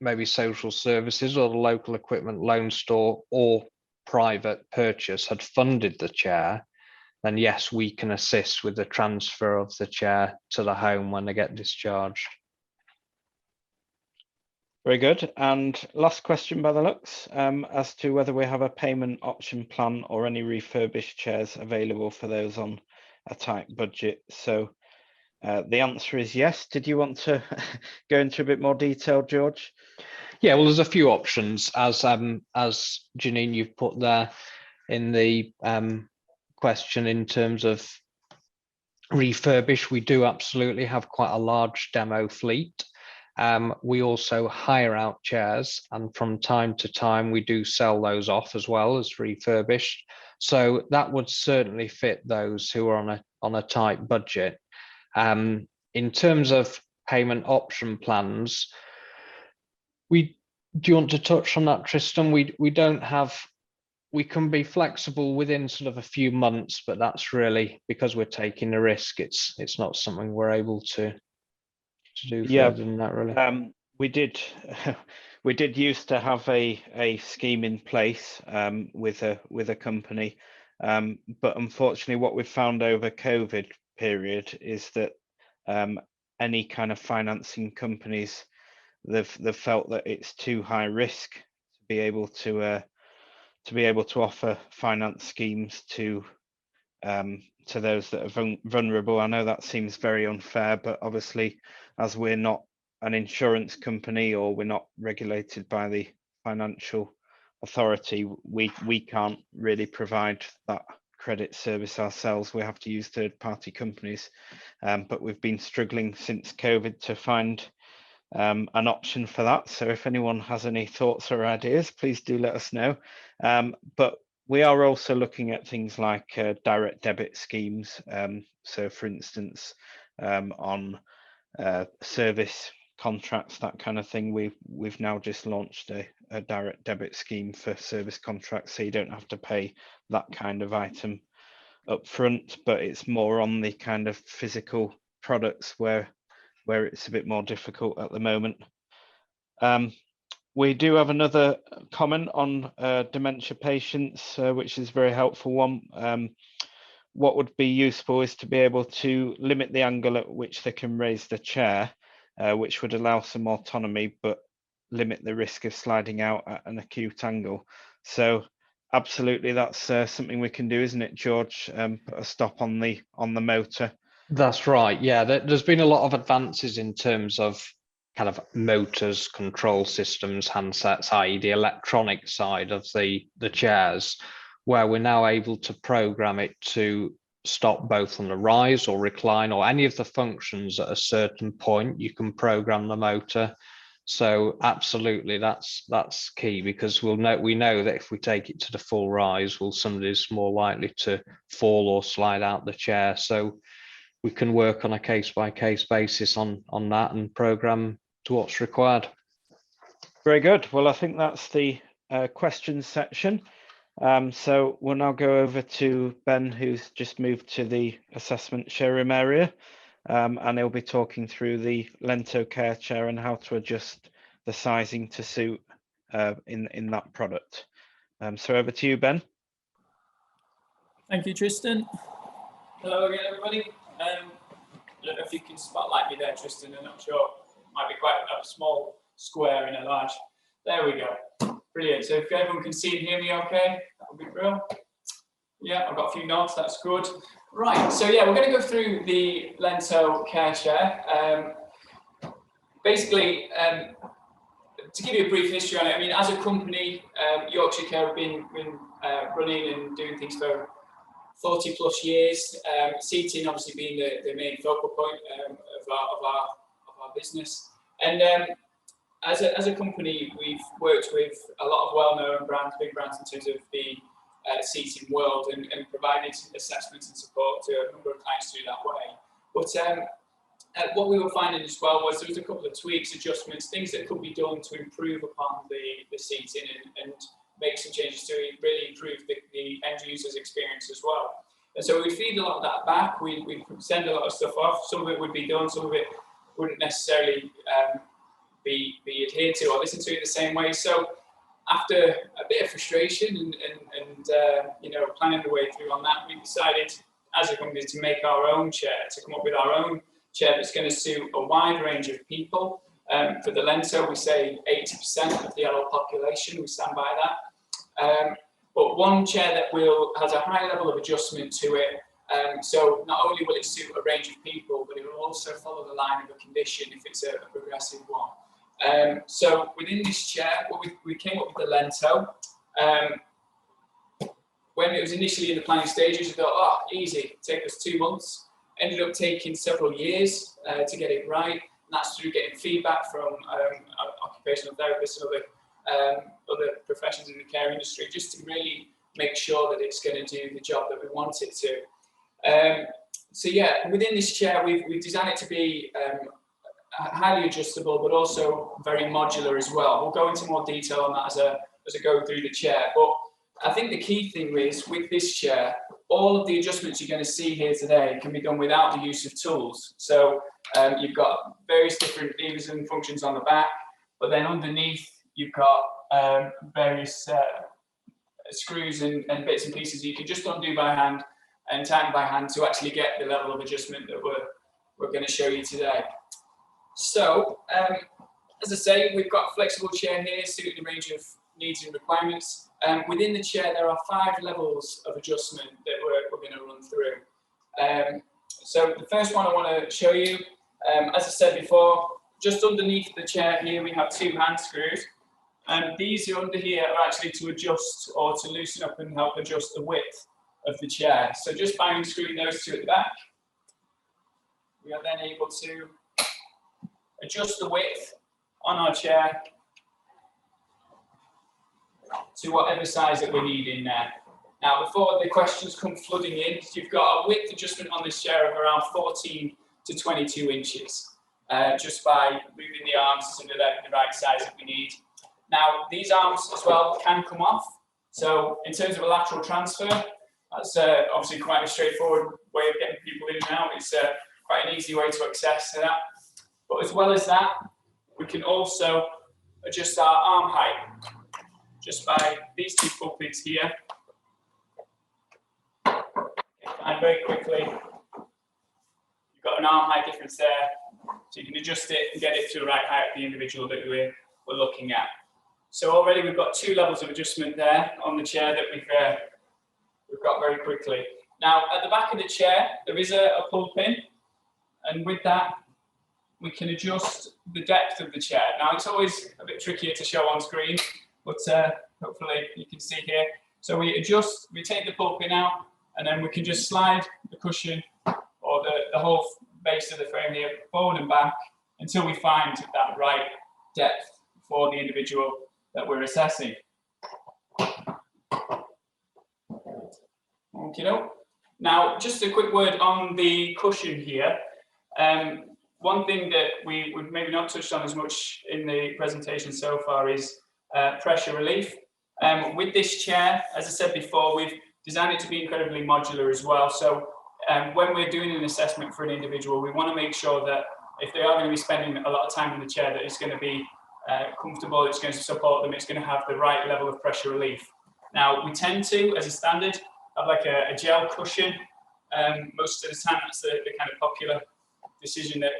S3: maybe social services or the local equipment loan store or private purchase had funded the chair, then yes, we can assist with the transfer of the chair to the home when they get discharged.
S4: Very good. And last question by the looks, as to whether we have a payment option plan or any refurbished chairs available for those on a tight budget. So the answer is yes. Did you want to go into a bit more detail, George?
S3: Yeah, well, there's a few options, as Janine, you've put there in the question in terms of refurbish. We do absolutely have quite a large demo fleet. We also hire out chairs, and from time to time we do sell those off as well as refurbished. So that would certainly fit those who are on a tight budget. In terms of payment option plans, we Do you want to touch on that, Tristan? We don't have, we can be flexible within sort of a few months, but that's really because we're taking a risk. It's not something we're able to do further than that, really.
S4: We did we did used to have a scheme in place with a company, but unfortunately what we've found over COVID period is that any kind of financing companies, they've felt that it's too high risk to be able to offer finance schemes to those that are vulnerable. I know that seems very unfair, but obviously, as we're not an insurance company or we're not regulated by the financial authority, we can't really provide that credit service ourselves. We have to use third-party companies, but we've been struggling since COVID to find an option for that. So if anyone has any thoughts or ideas, please do let us know. But we are also looking at things like direct debit schemes. So for instance, on service contracts, that kind of thing, we've now just launched a direct debit scheme for service contracts, so you don't have to pay that kind of item up front, but it's more on the kind of physical products where it's a bit more difficult at the moment. We do have another comment on dementia patients, which is a very helpful one. What would be useful is to be able to limit the angle at which they can raise the chair, which would allow some autonomy, but limit the risk of sliding out at an acute angle. So absolutely, that's something we can do, isn't it, George? Put a stop on the motor.
S3: That's right. Yeah, there's been a lot of advances in terms of kind of motors, control systems, handsets, i.e. the electronic side of the chairs, where we're now able to program it to stop both on the rise or recline or any of the functions at a certain point. You can program the motor. So absolutely, that's key, because we know that if we take it to the full rise, well, somebody's more likely to fall or slide out the chair. So we can work on a case-by-case basis on that and program to what's required.
S4: Very good. Well, I think that's the questions section. So we'll now go over to Ben, who's just moved to the assessment showroom area, and he'll be talking through the Lentil Care chair and how to adjust the sizing to suit in that product. So over to you, Ben.
S5: Thank you, Tristan. Hello again, everybody. I don't know if you can spotlight me there, Tristan. I'm not sure. It might be quite a small square in a large. There we go. Brilliant. So if everyone can see and hear me okay, that would be brilliant. Yeah, I've got a few nods. That's good. Right. So yeah, we're going to go through the Lentil Care chair. Basically, to give you a brief history on it, I mean, as a company, Yorkshire Care have been running and doing things for 40 plus years, seating obviously being the main focal point of our business. And as a company, we've worked with a lot of well-known brands, big brands in terms of the seating world, and provided assessments and support to a number of clients through that way. But what we were finding as well was there was a couple of tweaks, adjustments, things that could be done to improve upon the seating and make some changes to really improve the end user's experience as well. And so we feed a lot of that back. We send a lot of stuff off. Some of it would be done, some of it wouldn't necessarily be adhered to or listened to in the same way. So after a bit of frustration and you know, planning the way through on that, we decided as a company to make our own chair, to come up with our own chair that's going to suit a wide range of people. For the Lentil, we say 80% of the adult population, we stand by that. But one chair that has a high level of adjustment to it. So not only will it suit a range of people, but it will also follow the line of a condition if it's a progressive one. So within this chair, we came up with the Lentil. When it was initially in the planning stages, we thought, oh, easy, take us 2 months. Ended up taking several years to get it right. And that's through getting feedback from occupational therapists and other professions in the care industry, just to really make sure that it's going to do the job that we want it to. So yeah, within this chair, we've designed it to be highly adjustable, but also very modular as well. We'll go into more detail on that as I go through the chair. But I think the key thing is with this chair, all of the adjustments you're going to see here today can be done without the use of tools. So you've got various different levers and functions on the back, but then underneath you've got various screws and bits and pieces you can just undo by hand and tighten by hand to actually get the level of adjustment that we're going to show you today. So, as I say, we've got a flexible chair here suiting a range of needs and requirements. Within the chair, there are 5 levels of adjustment that we're going to run through. So the first one I want to show you, as I said before, just underneath the chair here, we have 2 hand screws. And these are under here are actually to adjust or to loosen up and help adjust the width of the chair. So just by unscrewing those 2 at the back, we are then able to adjust the width on our chair to whatever size that we need in there. Now, before the questions come flooding in, you've got a width adjustment on this chair of around 14 to 22 inches, just by moving the arms to the right size that we need. Now, these arms as well can come off. So in terms of a lateral transfer, that's obviously quite a straightforward way of getting people in and out. It's quite an easy way to access that. But as well as that, we can also adjust our arm height just by these 2 pulpits here. And very quickly, you've got an arm height difference there. So you can adjust it and get it to the right height of the individual that we're looking at. So already we've got 2 levels of adjustment there on the chair that we've got very quickly. Now, at the back of the chair, there is a pull pin. And with that, we can adjust the depth of the chair. Now, it's always a bit trickier to show on screen, but hopefully you can see here. So we take the pull pin out, and then we can just slide the cushion or the whole base of the frame here forward and back until we find that right depth for the individual that we're assessing. Okay. Now, just a quick word on the cushion here. One thing that we've maybe not touched on as much in the presentation so far is pressure relief. With this chair, as I said before, we've designed it to be incredibly modular as well. So when we're doing an assessment for an individual, we want to make sure that if they are going to be spending a lot of time in the chair, that it's going to be comfortable, it's going to support them, it's going to have the right level of pressure relief. Now, we tend to, as a standard, have like a gel cushion. Most of the time, that's the kind of popular decision that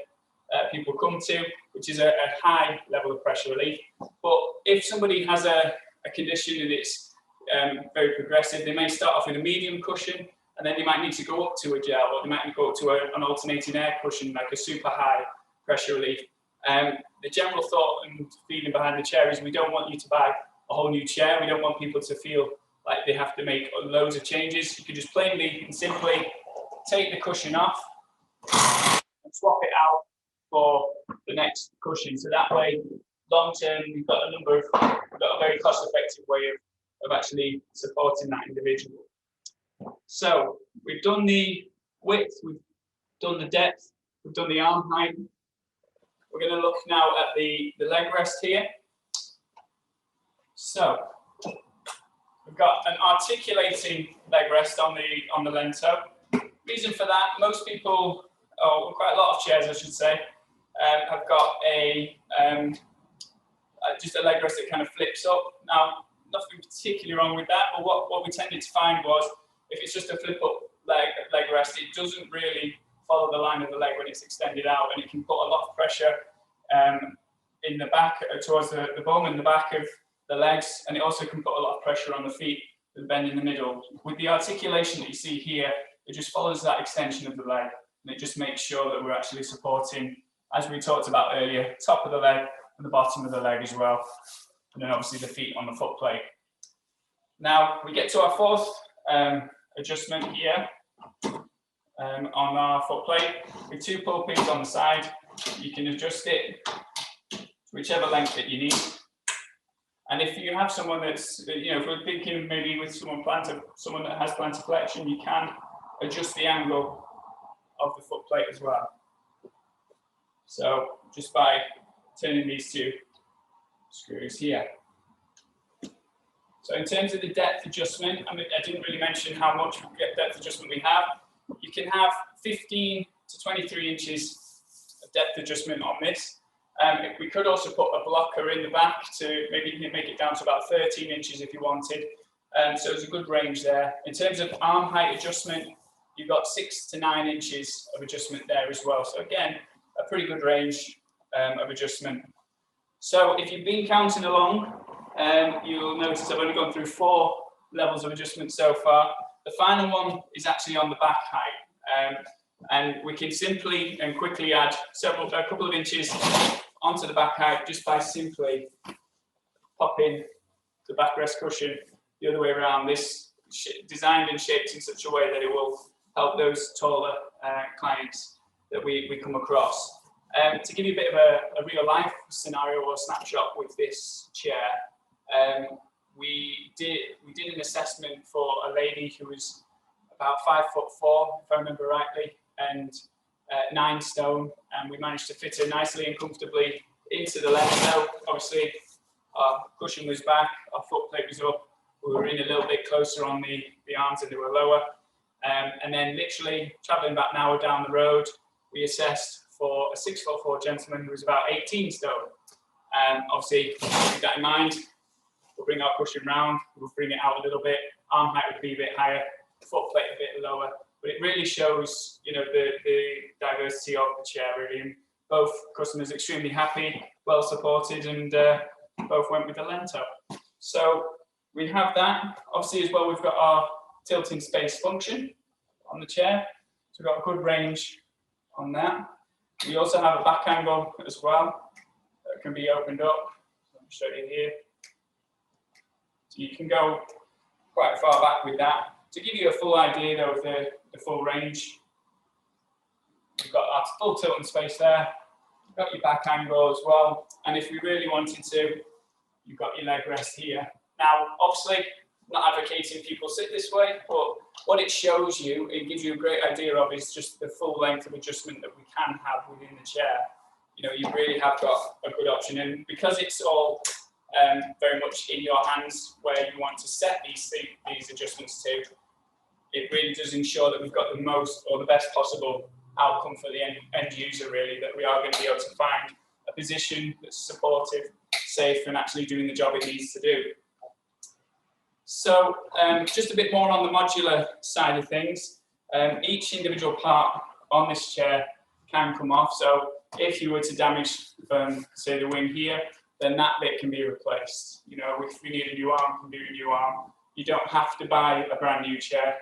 S5: people come to, which is a high level of pressure relief. But if somebody has a condition and it's very progressive, they may start off with a medium cushion, and then they might need to go up to a gel, or they might go up to an alternating air cushion, like a super high pressure relief. The general thought and feeling behind the chair is we don't want you to buy a whole new chair. We don't want people to feel like they have to make loads of changes. You can just plainly and simply take the cushion off and swap it out for the next cushion. So that way, long term, we've got a very cost-effective way of actually supporting that individual. So we've done the width, we've done the depth, we've done the arm height. We're going to look now at the leg rest here. So we've got an articulating leg rest on the Lentil. Reason for that, most people, or quite a lot of chairs I should say, have got just a leg rest that kind of flips up. Now, nothing particularly wrong with that, but what we tended to find was if it's just a flip up leg rest, it doesn't really follow the line of the leg when it's extended out, and it can put a lot of pressure in the back, towards the bone and the back of the legs, and it also can put a lot of pressure on the feet with bend in the middle. With the articulation that you see here, it just follows that extension of the leg, and it just makes sure that we're actually supporting, as we talked about earlier, top of the leg and the bottom of the leg as well, and then obviously the feet on the foot plate. Now we get to our fourth adjustment here on our foot plate with 2 pull pins on the side. You can adjust it to whichever length that you need. And if you have someone that's, if we're thinking maybe with someone that has plantar flexion, you can adjust the angle of the foot plate as well. So just by turning these two screws here. So in terms of the depth adjustment, I didn't really mention how much depth adjustment we have. You can have 15 to 23 inches of depth adjustment on this. We could also put a blocker in the back to maybe make it down to about 13 inches if you wanted. So there's a good range there. In terms of arm height adjustment, you've got 6 to 9 inches of adjustment there as well. So again, a pretty good range of adjustment. So if you've been counting along, you'll notice I've only gone through 4 levels of adjustment so far. The final one is actually on the back height. And we can simply and quickly add a couple of inches onto the back height just by simply popping the backrest cushion the other way around. This designed and shaped in such a way that it will help those taller clients that we come across. To give you a bit of a real life scenario or snapshot with this chair, we did an assessment for a lady who was about 5'4", if I remember rightly, and 9 stone, and we managed to fit her nicely and comfortably into the Lentil. Obviously, our cushion was back, our foot plate was up, we were in a little bit closer on the arms and they were lower. And then literally travelling back an hour down the road, we assessed for a 6'4" gentleman who was about 18 stone. Obviously, keep that in mind, we'll bring our cushion round, we'll bring it out a little bit, arm height would be a bit higher, foot plate a bit lower, but it really shows, you know, the diversity of the chair really. And both customers extremely happy, well supported, and both went with the Lentil. So we have that. Obviously as well, we've got our tilting space function on the chair. So we've got a good range on that. We also have a back angle as well that can be opened up. So I'll show you here. So you can go quite far back with that. To give you a full idea though of the full range, we've got our full tilt and space there. You've got your back angle as well. And if we really wanted to, you've got your leg rest here. Now, obviously, I'm not advocating people sit this way, but what it shows you, it gives you a great idea of is just the full length of adjustment that we can have within the chair. You know, you really have got a good option. And because it's all very much in your hands where you want to set these adjustments to, it really does ensure that we've got the most or the best possible outcome for the end user, really, that we are going to be able to find a position that's supportive, safe, and actually doing the job it needs to do. So just a bit more on the modular side of things. Each individual part on this chair can come off. So if you were to damage, say, the wing here, then that bit can be replaced. You know, if we need a new arm, we can do a new arm. You don't have to buy a brand new chair.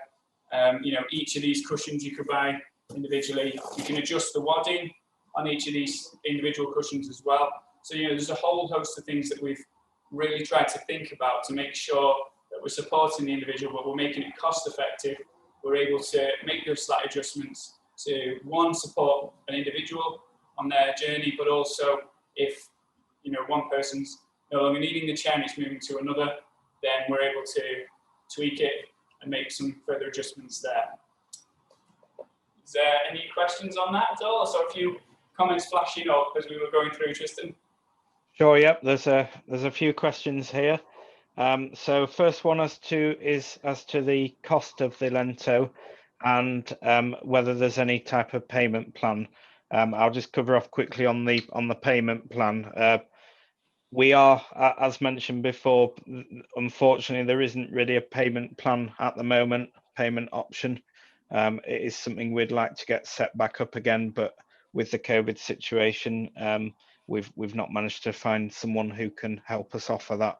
S5: You know, each of these cushions you could buy individually. You can adjust the wadding on each of these individual cushions as well. So, you know, there's a whole host of things that we've really tried to think about to make sure that we're supporting the individual, but we're making it cost effective. We're able to make those slight adjustments to, one, support an individual on their journey, but also if, you know, one person's no longer needing the chair and it's moving to another, then we're able to tweak it and make some further adjustments there. Is there any questions on that at all? I saw a few comments flashing up as we were going through, Tristan.
S4: Sure, yep, there's a few questions here. So first one is as to the cost of the Lentil and whether there's any type of payment plan. I'll just cover off quickly on the payment plan. We are, as mentioned before, unfortunately, there isn't really a payment plan at the moment, payment option. It is something we'd like to get set back up again, but with the COVID situation, we've not managed to find someone who can help us offer that.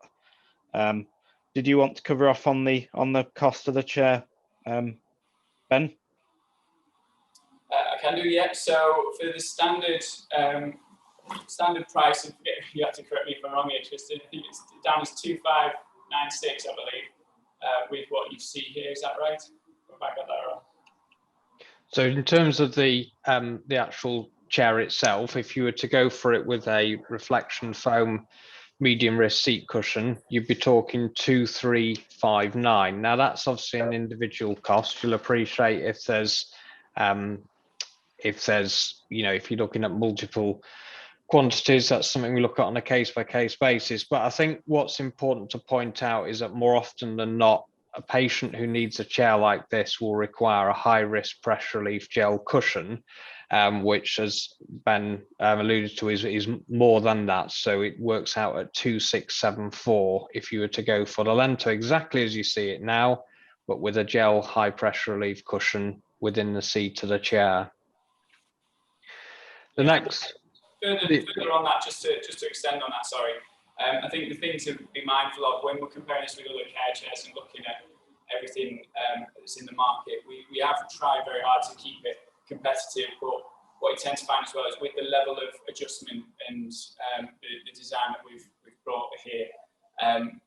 S4: Did you want to cover off on the cost of the chair, Ben?
S5: I can do, yeah. So for the standard price, and you have to correct me if I'm wrong here, Tristan, I think it's down as 2596, I believe, with what you see here. Is that right? Or have I got that wrong?
S3: So in terms of the actual chair itself, if you were to go for it with a reflection foam medium risk seat cushion, you'd be talking 2359. Now that's obviously an individual cost. You'll appreciate if there's if there's, if you're looking at multiple quantities, that's something we look at on a case-by-case basis. But I think what's important to point out is that more often than not, a patient who needs a chair like this will require a high-risk pressure relief gel cushion, which, as Ben alluded to, is more than that. So it works out at 2,674 if you were to go for the Lentil exactly as you see it now, but with a gel high pressure relief cushion within the seat of the chair. The next.
S5: Further on that, just to extend on that, sorry. I think the thing to be mindful of when we're comparing this with other care chairs and looking at everything that's in the market, we have tried very hard to keep it competitive, but what you tend to find as well is with the level of adjustment and the design that we've brought here,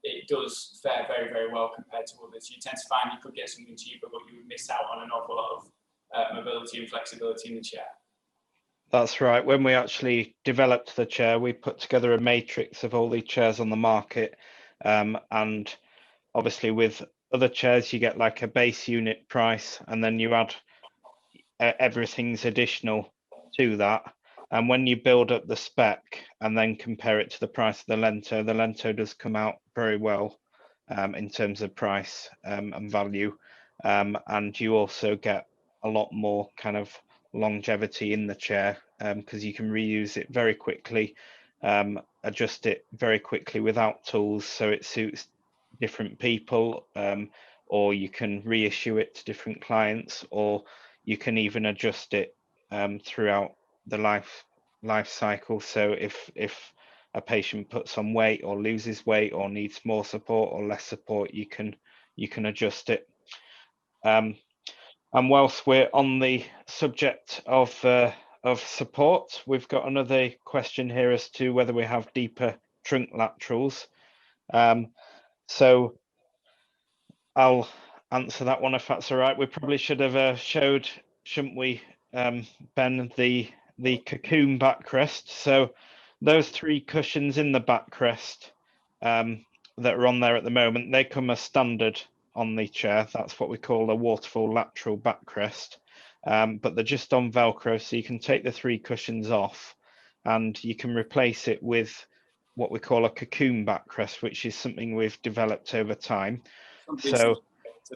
S5: it does fare very, very well compared to others. You tend to find you could get something cheaper, but you would miss out on an awful lot of mobility and flexibility in the chair.
S4: That's right. When we actually developed the chair, we put together a matrix of all the chairs on the market. And obviously with other chairs, you get like a base unit price, and then you add everything's additional to that. And when you build up the spec and then compare it to the price of the Lentil does come out very well in terms of price and value. And you also get a lot more kind of longevity in the chair because you can reuse it very quickly, adjust it very quickly without tools, so it suits different people, or you can reissue it to different clients, or you can even adjust it throughout the life cycle. So if a patient puts on weight or loses weight or needs more support or less support, you can adjust it. And whilst we're on the subject of support, we've got another question here as to whether we have deeper trunk laterals. So I'll answer that one if that's all right. We probably should have showed, shouldn't we, Ben, the cocoon backrest. So those 3 cushions in the backrest that are on there at the moment, they come as standard on the chair. That's what we call a waterfall lateral backrest, but they're just on Velcro, so you can take the 3 cushions off and you can replace it with what we call a cocoon backrest, which is something we've developed over time. So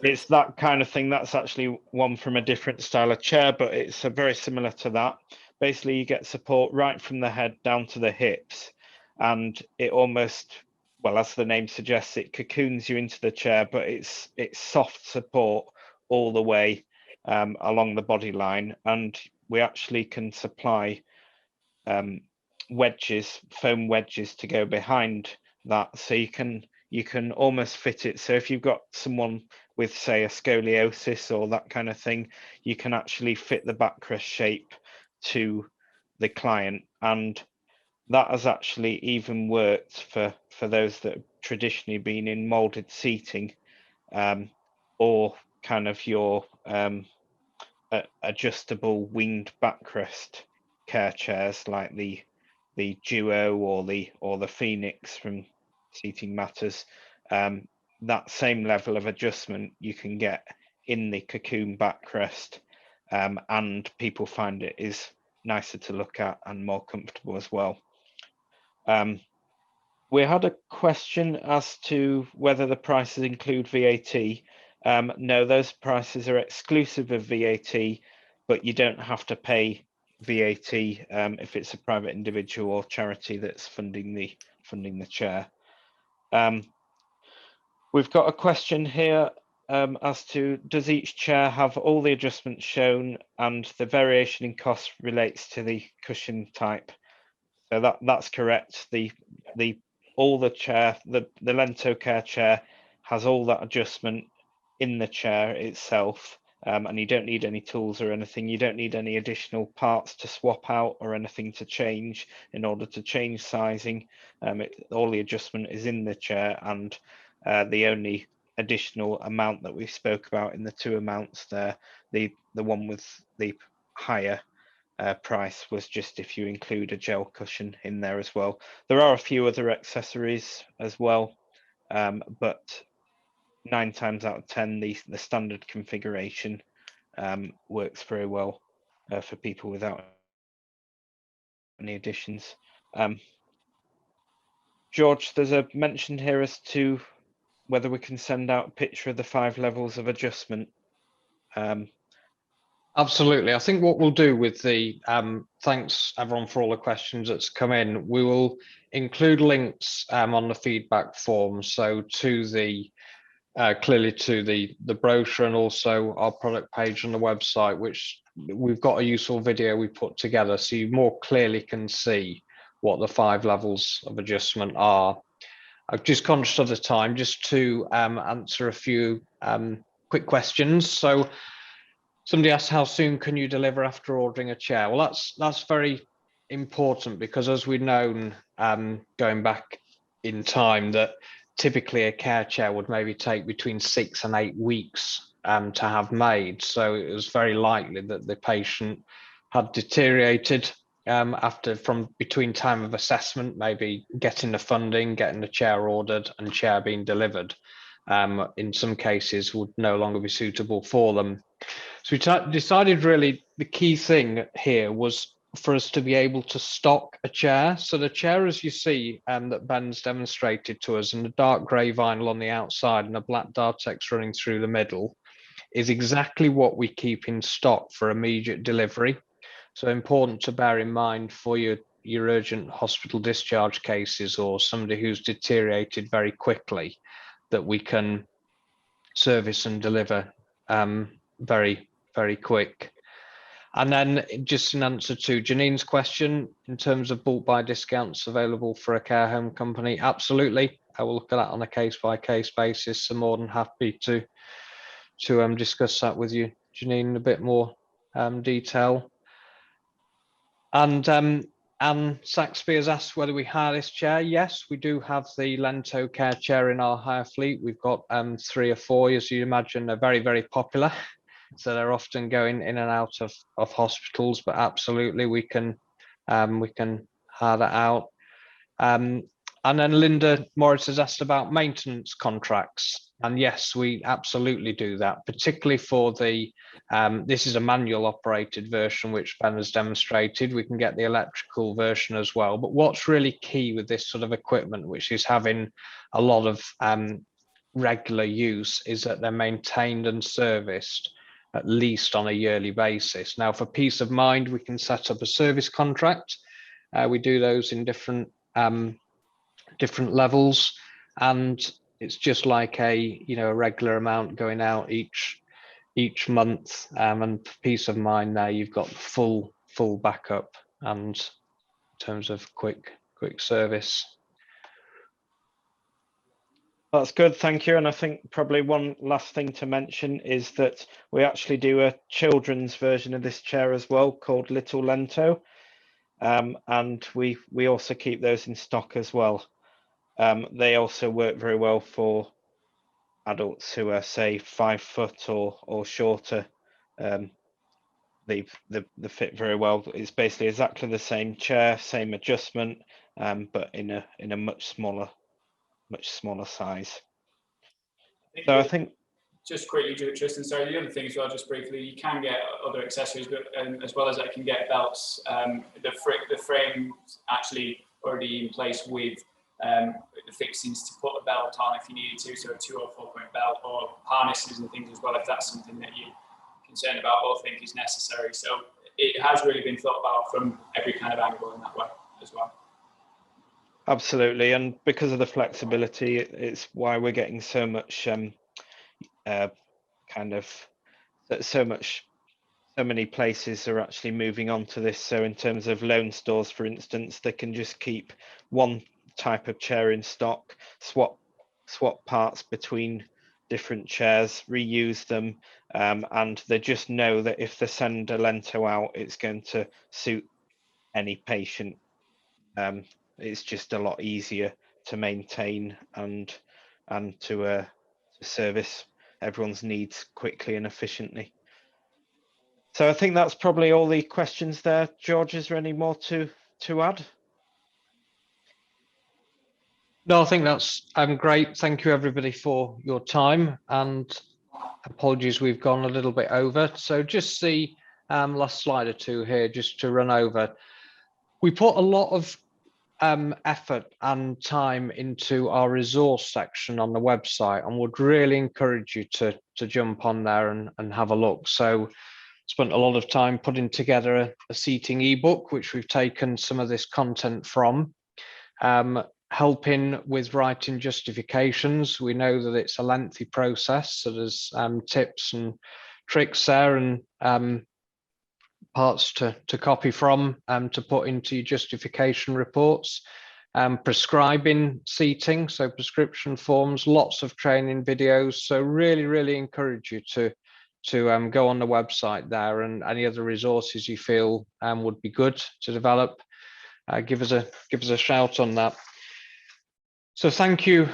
S4: it's that kind of thing. That's actually one from a different style of chair, but it's very similar to that. Basically, you get support right from the head down to the hips, and it almost, well, as the name suggests, it cocoons you into the chair, but it's soft support all the way along the body line. And we actually can supply wedges, foam wedges, to go behind that, so you can almost fit it. So if you've got someone with, say, a scoliosis or that kind of thing, you can actually fit the backrest shape to the client. And that has actually even worked for those that have traditionally been in molded seating, or kind of your adjustable winged backrest care chairs like the Duo or the Phoenix from Seating Matters. That same level of adjustment you can get in the cocoon backrest, and people find it is nicer to look at and more comfortable as well. We had a question as to whether the prices include VAT. No, those prices are exclusive of VAT, but you don't have to pay VAT if it's a private individual or charity that's funding the chair. We've got a question here as to, does each chair have all the adjustments shown and the variation in cost relates to the cushion type? So that's correct. The Lentil Care chair has all that adjustment in the chair itself, and you don't need any tools or anything. You don't need any additional parts to swap out or anything to change in order to change sizing. All the adjustment is in the chair, and the only additional amount that we spoke about in the 2 amounts there, the one with the higher price was just if you include a gel cushion in there as well. There are a few other accessories as well, but 9 times out of 10 the standard configuration works very well for people without any additions. George, there's a mention here as to whether we can send out a picture of the 5 levels of adjustment.
S3: Absolutely. I think what we'll do with the, thanks everyone for all the questions that's come in, we will include links on the feedback form. So to the, clearly to the brochure, and also our product page on the website, which we've got a useful video we put together so you more clearly can see what the 5 levels of adjustment are. I'm just conscious of the time, just to answer a few quick questions. So somebody asked, how soon can you deliver after ordering a chair? Well, that's very important, because as we've known going back in time, that typically a care chair would maybe take between 6 and 8 weeks to have made. So it was very likely that the patient had deteriorated from between time of assessment, maybe getting the funding, getting the chair ordered, and chair being delivered. In some cases would no longer be suitable for them. So we decided really the key thing here was for us to be able to stock a chair. So the chair, as you see, that Ben's demonstrated to us, and the dark grey vinyl on the outside and the black Dartex running through the middle, is exactly what we keep in stock for immediate delivery. So important to bear in mind for your urgent hospital discharge cases, or somebody who's deteriorated very quickly, that we can service and deliver very, very quick. And then just an answer to Janine's question, in terms of bulk buy discounts available for a care home company, absolutely. I will look at that on a case-by-case basis. So more than happy to discuss that with you, Janine, in a bit more detail. And Anne Saxby has asked whether we hire this chair. Yes, we do have the Lentil care chair in our hire fleet. We've got 3 or 4, as you imagine. They're very, very popular. So they're often going in and out of hospitals, but absolutely we can hire that out. And then Linda Morris has asked about maintenance contracts. And yes, we absolutely do that, particularly for the, this is a manual operated version, which Ben has demonstrated. We can get the electrical version as well. But what's really key with this sort of equipment, which is having a lot of regular use, is that they're maintained and serviced at least on a yearly basis. Now, for peace of mind, we can set up a service contract. We do those in different levels, and it's just like a regular amount going out each month, and for peace of mind there, you've got full backup and in terms of quick service.
S4: That's good, thank you. And I think probably one last thing to mention is that we actually do a children's version of this chair as well, called Little Lento, and we also keep those in stock as well. They also work very well for adults who are, say, 5 foot or shorter. They fit very well. It's basically exactly the same chair, same adjustment, but in a much smaller size. So I think,
S5: just quickly, Tristan, sorry, the other thing as well, just briefly, you can get other accessories, but as well as that, you can get belts. The frame actually already in place with the fixings to put a belt on if you needed to, so a 2 or 4 point belt, or harnesses and things as well, if that's something that you're concerned about or think is necessary. So it has really been thought about from every kind of angle in that way as well.
S4: absolutely, and because of the flexibility, it's why we're getting so much so many places are actually moving on to this. So in terms of loan stores, for instance, they can just keep one type of chair in stock, swap parts between different chairs, reuse them, and they just know that if they send a Lento out, it's going to suit any patient. It's just a lot easier to maintain and to service everyone's needs quickly and efficiently. So I think that's probably all the questions there. George, is there any more to add?
S3: No, I think that's great. Thank you everybody for your time, and apologies we've gone a little bit over. So just the last slide or two here just to run over. We put a lot of effort and time into our resource section on the website, and would really encourage you to jump on there and have a look. So spent a lot of time putting together a seating ebook, which we've taken some of this content from, helping with writing justifications. We know that it's a lengthy process, so there's tips and tricks there, and parts to copy from, to put into your justification reports. Prescribing seating, so prescription forms, lots of training videos. So really encourage you to go on the website there, and any other resources you feel would be good to develop, give us a shout on that. So thank you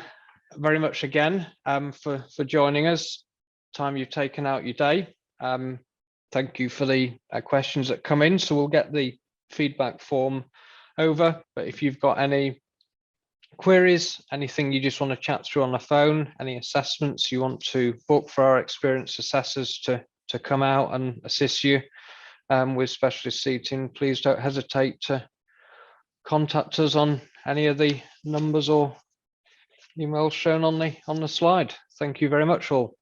S3: very much again for joining us. Time you've taken out your day. Thank you for the questions that come in. So we'll get the feedback form over, but if you've got any queries, anything you just want to chat through on the phone, any assessments you want to book for our experienced assessors to come out and assist you with specialist seating, please don't hesitate to contact us on any of the numbers or emails shown on the slide. Thank you very much all.